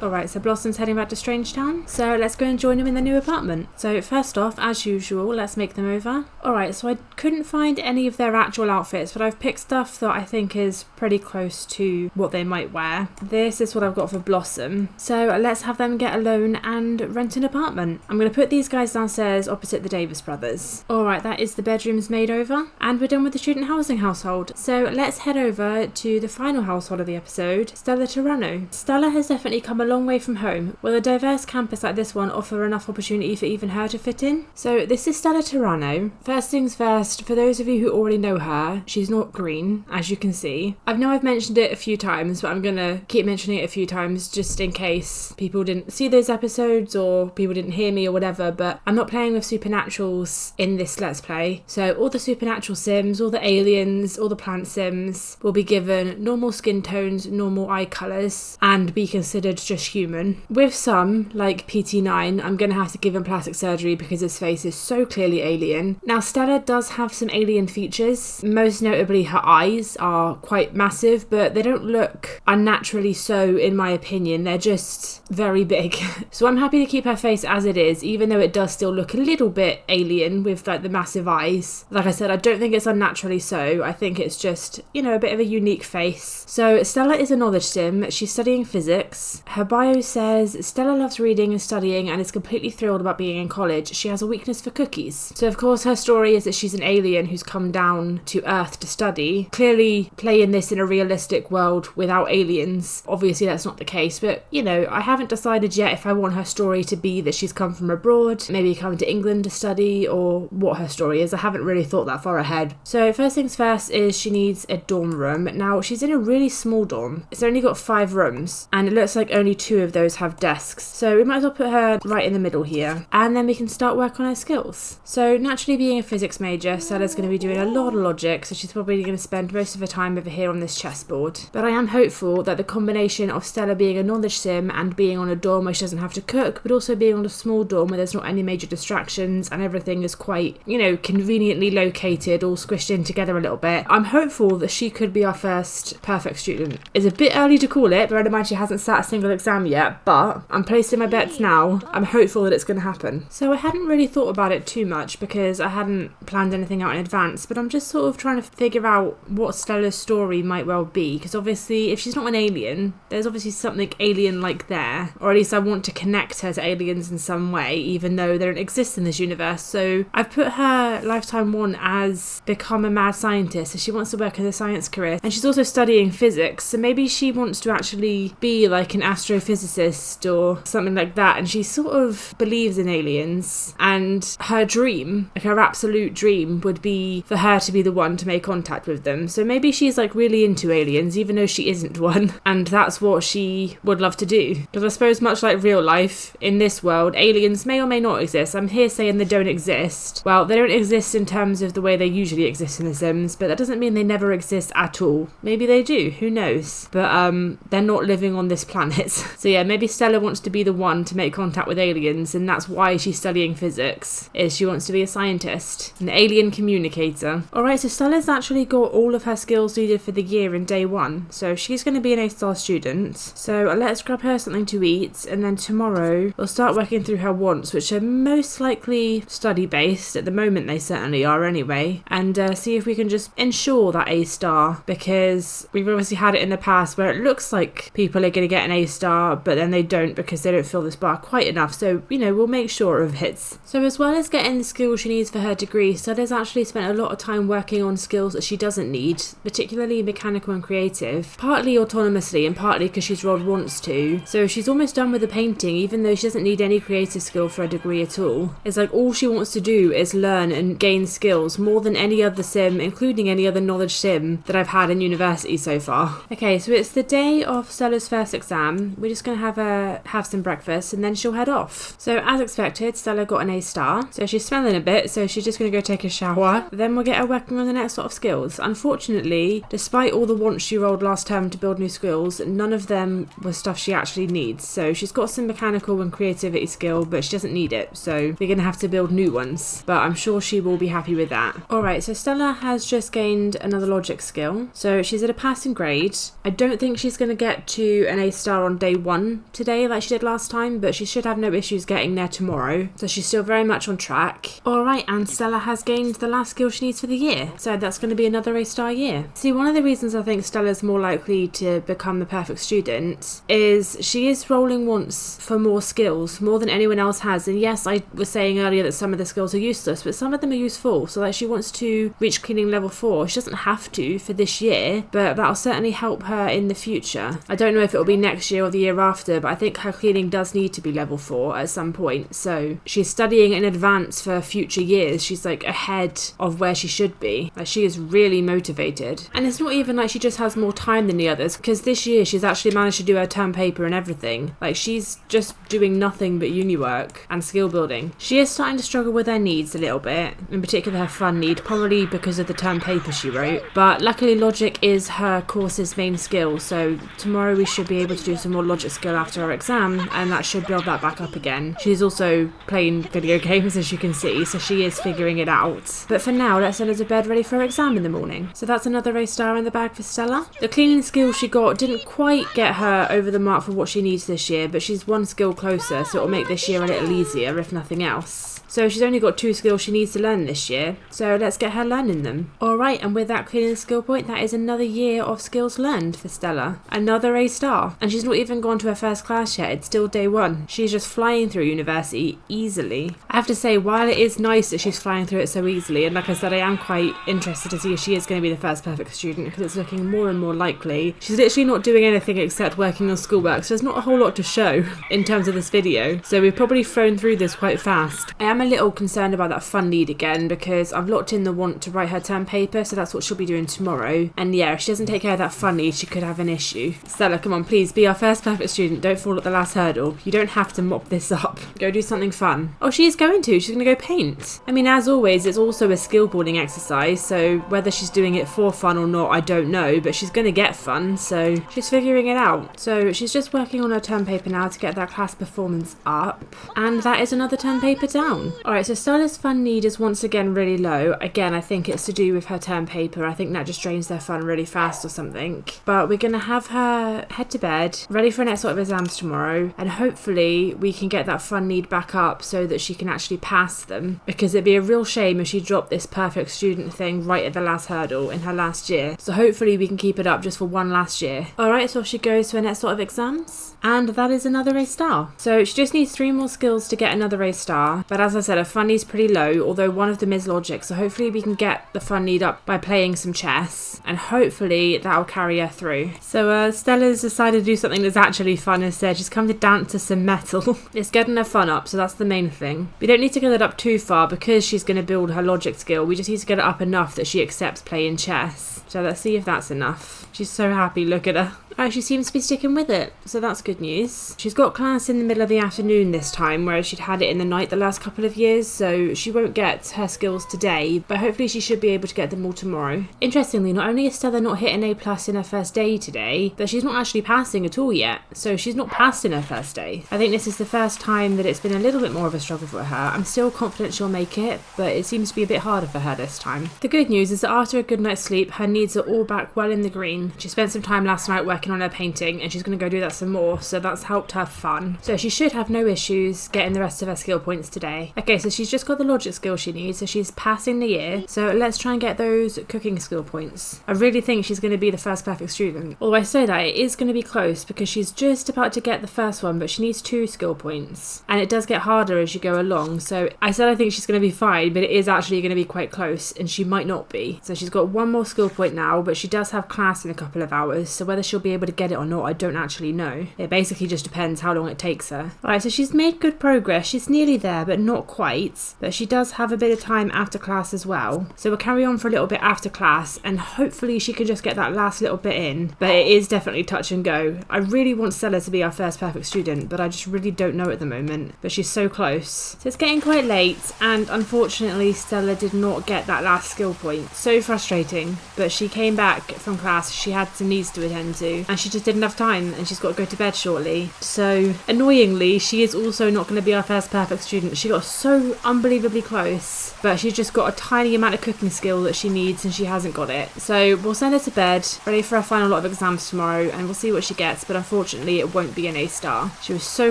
A: Alright, so Blossom's heading back to Strangetown, so let's go and join him in the new apartment. So first off, as usual, let's make them over. Alright, so I couldn't find any of their actual outfits, but I've picked stuff that I think is pretty close to what they might wear. This is what I've got for Blossom. So let's have them get a loan and rent an apartment. I'm going to put these guys downstairs opposite the Davis brothers. Alright, that is the bedrooms made over, and we're done with the student housing household. So let's head over to the final household of the episode, Stella Terrano. Stella has definitely come a long way from home. Will a diverse campus like this one offer enough opportunity for even her to fit in? So this is Stella Terrano. First things first, for those of you who already know her, she's not green, as you can see. I know I've mentioned it a few times, but I'm gonna keep mentioning it a few times just in case people didn't see those episodes or people didn't hear me or whatever, but I'm not playing with supernaturals in this Let's Play. So all the supernatural sims, all the aliens, all the plant sims will be given normal skin tones, normal eye colours, and be considered just human. With some, like PT9, I'm going to have to give him plastic surgery because his face is so clearly alien. Now Stella does have some alien features, most notably her eyes are quite massive, but they don't look unnaturally so in my opinion, they're just very big. So I'm happy to keep her face as it is, even though it does still look a little bit alien with like the massive eyes. Like I said, I don't think it's unnaturally so, I think it's just, you know, a bit of a unique face. So Stella is a knowledge sim, she's studying physics. Her bio says, Stella loves reading and studying and is completely thrilled about being in college. She has a weakness for cookies. So of course her story is that she's an alien who's come down to Earth to study. Clearly playing this in a realistic world without aliens. Obviously that's not the case, but you know, I haven't decided yet if I want her story to be that she's come from abroad, maybe come to England to study, or what her story is. I haven't really thought that far ahead. So first things first is she needs a dorm room. Now she's in a really small dorm. It's only got 5 rooms and it looks like only 2 of those have desks. So we might as well put her right in the middle here and then we can start work on her skills. So naturally being a physics major, Stella's going to be doing a lot of logic, so she's probably going to spend most of her time over here on this chessboard. But I am hopeful that the combination of Stella being a knowledge sim and being on a dorm where she doesn't have to cook, but also being on a small dorm where there's not any major distractions and everything is quite, you know, conveniently located, all squished in together a little bit. I'm hopeful that she could be our first perfect student. It's a bit early to call it, bear in mind she hasn't sat a single exam yet, but I'm placing my bets now. I'm hopeful that it's going to happen. So I hadn't really thought about it too much because I hadn't planned anything out in advance, but I'm just sort of trying to figure out what Stella's story might well be, because obviously if she's not an alien, there's obviously something alien-like there, or at least I want to connect her to aliens in some way, even though they don't exist in this universe. So I've put her lifetime one as become a mad scientist, so she wants to work in a science career, and she's also studying physics, so maybe she wants to actually be like an astrophysicist or something like that, and she sort of believes in aliens, and her dream, like her absolute dream, would be for her to be the one to make contact with them. So maybe she's like really into aliens even though she isn't one, and that's what she would love to do. Because I suppose much like real life, in this world aliens may or may not exist. I'm here saying they don't exist. Well, they don't exist in terms of the way they usually exist in The Sims, but that doesn't mean they never exist at all. Maybe they do, who knows, but they're not living on this planet. So yeah, maybe Stella wants to be the one to make contact with aliens, and that's why she's studying physics, is she wants to be a scientist, an alien communicator. Alright, so Stella's actually got all of her skills needed for the year in day 1, so she's going to be an A-star student. So let's grab her something to eat, and then tomorrow we'll start working through her wants, which are most likely study based. At the moment they certainly are anyway, and see if we can just ensure that A-star, because we've obviously had it in the past where it looks like people are going to get an A-star but then they don't because they don't fill this bar quite enough. So you know, we'll make sure of it. So as well as getting the skills she needs for her degree, Stella's actually spent a lot of time working on skills that she doesn't need, particularly mechanical and creative, partly autonomously and partly because she's rolled wants to. So she's almost done with the painting, even though she doesn't need any creative skill for a degree at all. It's like all she wants to do is learn and gain skills more than any other sim, including any other knowledge sim that I've had in university so far. Okay, so it's the day of Stella's first exam. We're just going to have some breakfast and then she'll head off. So as expected, Stella got an A-star. So she's smelling a bit, so she's just going to go take a shower. Then we'll get her working on the next lot of skills. Unfortunately, despite all the wants she rolled last term to build new skills, none of them was stuff she actually needs. So she's got some mechanical and creativity skill, but she doesn't need it. So we're going to have to build new ones, but I'm sure she will be happy with that. Alright, so Stella has just gained another logic skill. So she's at a passing grade. I don't think she's going to get to an A-star on day 1 today like she did last time, but she should have no issues getting there tomorrow. So she's still very much on track. Alright, and Stella has gained the last skill she needs for the year. So that's going to be another A-star year. See, one of the reasons I think Stella's more likely to become the perfect student is she is rolling wants for more skills, more than anyone else has. And yes, I was saying earlier that some of the skills are useless, but some of them are useful. So like she wants to reach cleaning level 4. She doesn't have to for this year, but that'll certainly help her in the future. I don't know if it'll be next year or the year after, but I think her cleaning does need to be level 4 at some point. So she's studying in advance for future years. She's like ahead of where she should be. Like she is really motivated. And it's not even like she just has more time than the others, because this year she's actually managed to do her term paper and everything. Like she's just doing nothing but uni work and skill building. She is starting to struggle with her needs a little bit, in particular her fun need, probably because of the term paper she wrote. But luckily logic is her course's main skill, so tomorrow we should be able to do some more logic skill after our exam, and that should build that back up again. She's also playing video games, as you can see, so she is figuring it out. But for now, let's send her to bed ready for her exam in the morning. So that's another A-star in the bag for Stella. The cleaning skill she got didn't quite get her over the mark for what she needs this year, but she's one skill closer, so it'll make this year a little easier, if nothing else. So she's only got 2 skills she needs to learn this year, so let's get her learning them. Alright, and with that cleaning skill point, that is another year of skills learned for Stella. Another A-star. And she's not even even gone to her first class yet. It's still day one. She's just flying through university easily. I have to say, while it is nice that she's flying through it so easily, and like I said, I am quite interested to see if she is going to be the first perfect student, because it's looking more and more likely. She's literally not doing anything except working on schoolwork, so there's not a whole lot to show in terms of this video. So we've probably flown through this quite fast. I am a little concerned about that fun need again, because I've locked in the want to write her term paper, so that's what she'll be doing tomorrow. And yeah, if she doesn't take care of that fun need, she could have an issue. Stella, come on, please be our first perfect student. Don't fall at the last hurdle. You don't have to mop this up. Go do something fun. Oh, she is going to. She's going to go paint. I mean, as always, it's also a skill building exercise, so whether she's doing it for fun or not, I don't know, but she's going to get fun, so she's figuring it out. So she's just working on her term paper now to get that class performance up, and that is another term paper down. Alright, so Stella's fun need is once again really low. Again, I think it's to do with her term paper. I think that just drains their fun really fast or something. But we're going to have her head to bed, ready for next sort of exams tomorrow, and hopefully we can get that fun need back up so that she can actually pass them, because it'd be a real shame if she dropped this perfect student thing right at the last hurdle in her last year. So hopefully we can keep it up just for one last year. Alright, so she goes to her next sort of exams, and that is another A star. So she just needs 3 more skills to get another A star, but as I said, her fun need's pretty low, although one of them is logic, so hopefully we can get the fun need up by playing some chess, and hopefully that'll carry her through. So Stella's decided to do something that's actually fun instead. She's come to dance to some metal. It's getting her fun up, so that's the main thing. We don't need to get it up too far because she's going to build her logic skill. We just need to get it up enough that she accepts playing chess. So let's see if that's enough. She's so happy, look at her. Alright, she seems to be sticking with it, so that's good news. She's got class in the middle of the afternoon this time, whereas she'd had it in the night the last couple of years, so she won't get her skills today, but hopefully she should be able to get them all tomorrow. Interestingly, not only is Stella not hitting A+ in her first day today, but she's not actually passing at all yet, so she's not passed in her first day. I think this is the first time that it's been a little bit more of a struggle for her. I'm still confident she'll make it, but it seems to be a bit harder for her this time. The good news is that after a good night's sleep, her needs are all back well in the green. She spent some time last night working on her painting, and she's going to go do that some more, so that's helped her fun. So she should have no issues getting the rest of her skill points today. Okay, so she's just got the logic skill she needs, so she's passing the year. So let's try and get those cooking skill points. I really think she's going to be the first perfect student. Although I say that, it is going to be close because she's just about to get the first one, but she needs 2 skill points. And it does get harder as you go along, so I said I think she's going to be fine, but it is actually going to be quite close, and she might not be. So she's got 1 more skill point now, but she does have class in a couple of hours, so whether she'll be able to get it or not, I don't actually know. It basically just depends how long it takes her. Alright, so she's made good progress. She's nearly there, but not quite. But she does have a bit of time after class as well. So we'll carry on for a little bit after class, and hopefully she can just get that last little bit in. But it is definitely touch and go. I really want Stella to be our first perfect student, but I just really don't know at the moment. But she's so close. So it's getting quite late, and unfortunately Stella did not get that last skill point. So frustrating. But she came back from class, she had some needs to attend to, and she just didn't have time, and she's got to go to bed shortly. So annoyingly, she is also not going to be our first perfect student. She got so unbelievably close, but she's just got a tiny amount of cooking skill that she needs, and she hasn't got it. So we'll send her to bed, ready for her final lot of exams tomorrow, and we'll see what she gets, but unfortunately it won't be an A star. She was so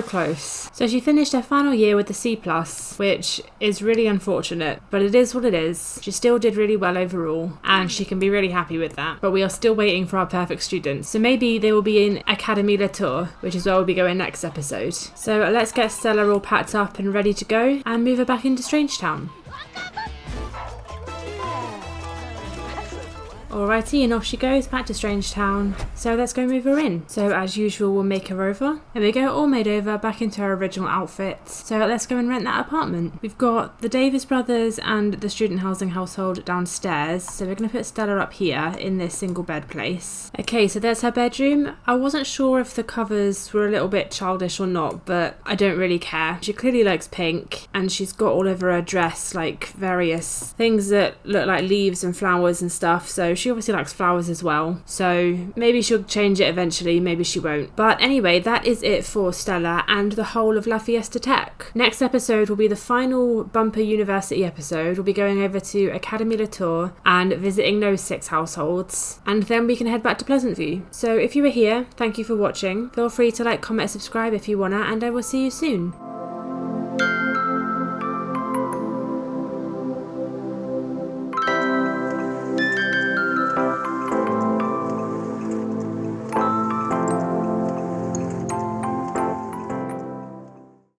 A: close. So she finished her final year with the C+, which is really unfortunate, but it is what it is. She still did really well overall, and she can be really happy with that. But we are still waiting for our perfect student, so maybe they will be in Academy Le Tour, which is where we'll be going next episode. So let's get Stella all packed up and ready to go, and move her back into Strangetown. Alrighty, and off she goes back to Strangetown. So let's go move her in. So as usual, we'll make her over. There we go, all made over, back into her original outfit. So let's go and rent that apartment. We've got the Davis brothers and the student housing household downstairs. So we're going to put Stella up here in this single bed place. Okay, so there's her bedroom. I wasn't sure if the covers were a little bit childish or not, but I don't really care. She clearly likes pink, and she's got all over her dress like various things that look like leaves and flowers and stuff. So she obviously likes flowers as well, so maybe she'll change it eventually, maybe she won't. But anyway, that is it for Stella and the whole of La Fiesta Tech. Next episode will be the final Bumper University episode. We'll be going over to Academy Le Tour and visiting those 6 households, and then we can head back to Pleasantview. So if you were here, thank you for watching. Feel free to like, comment, subscribe if you wanna, and I will see you soon.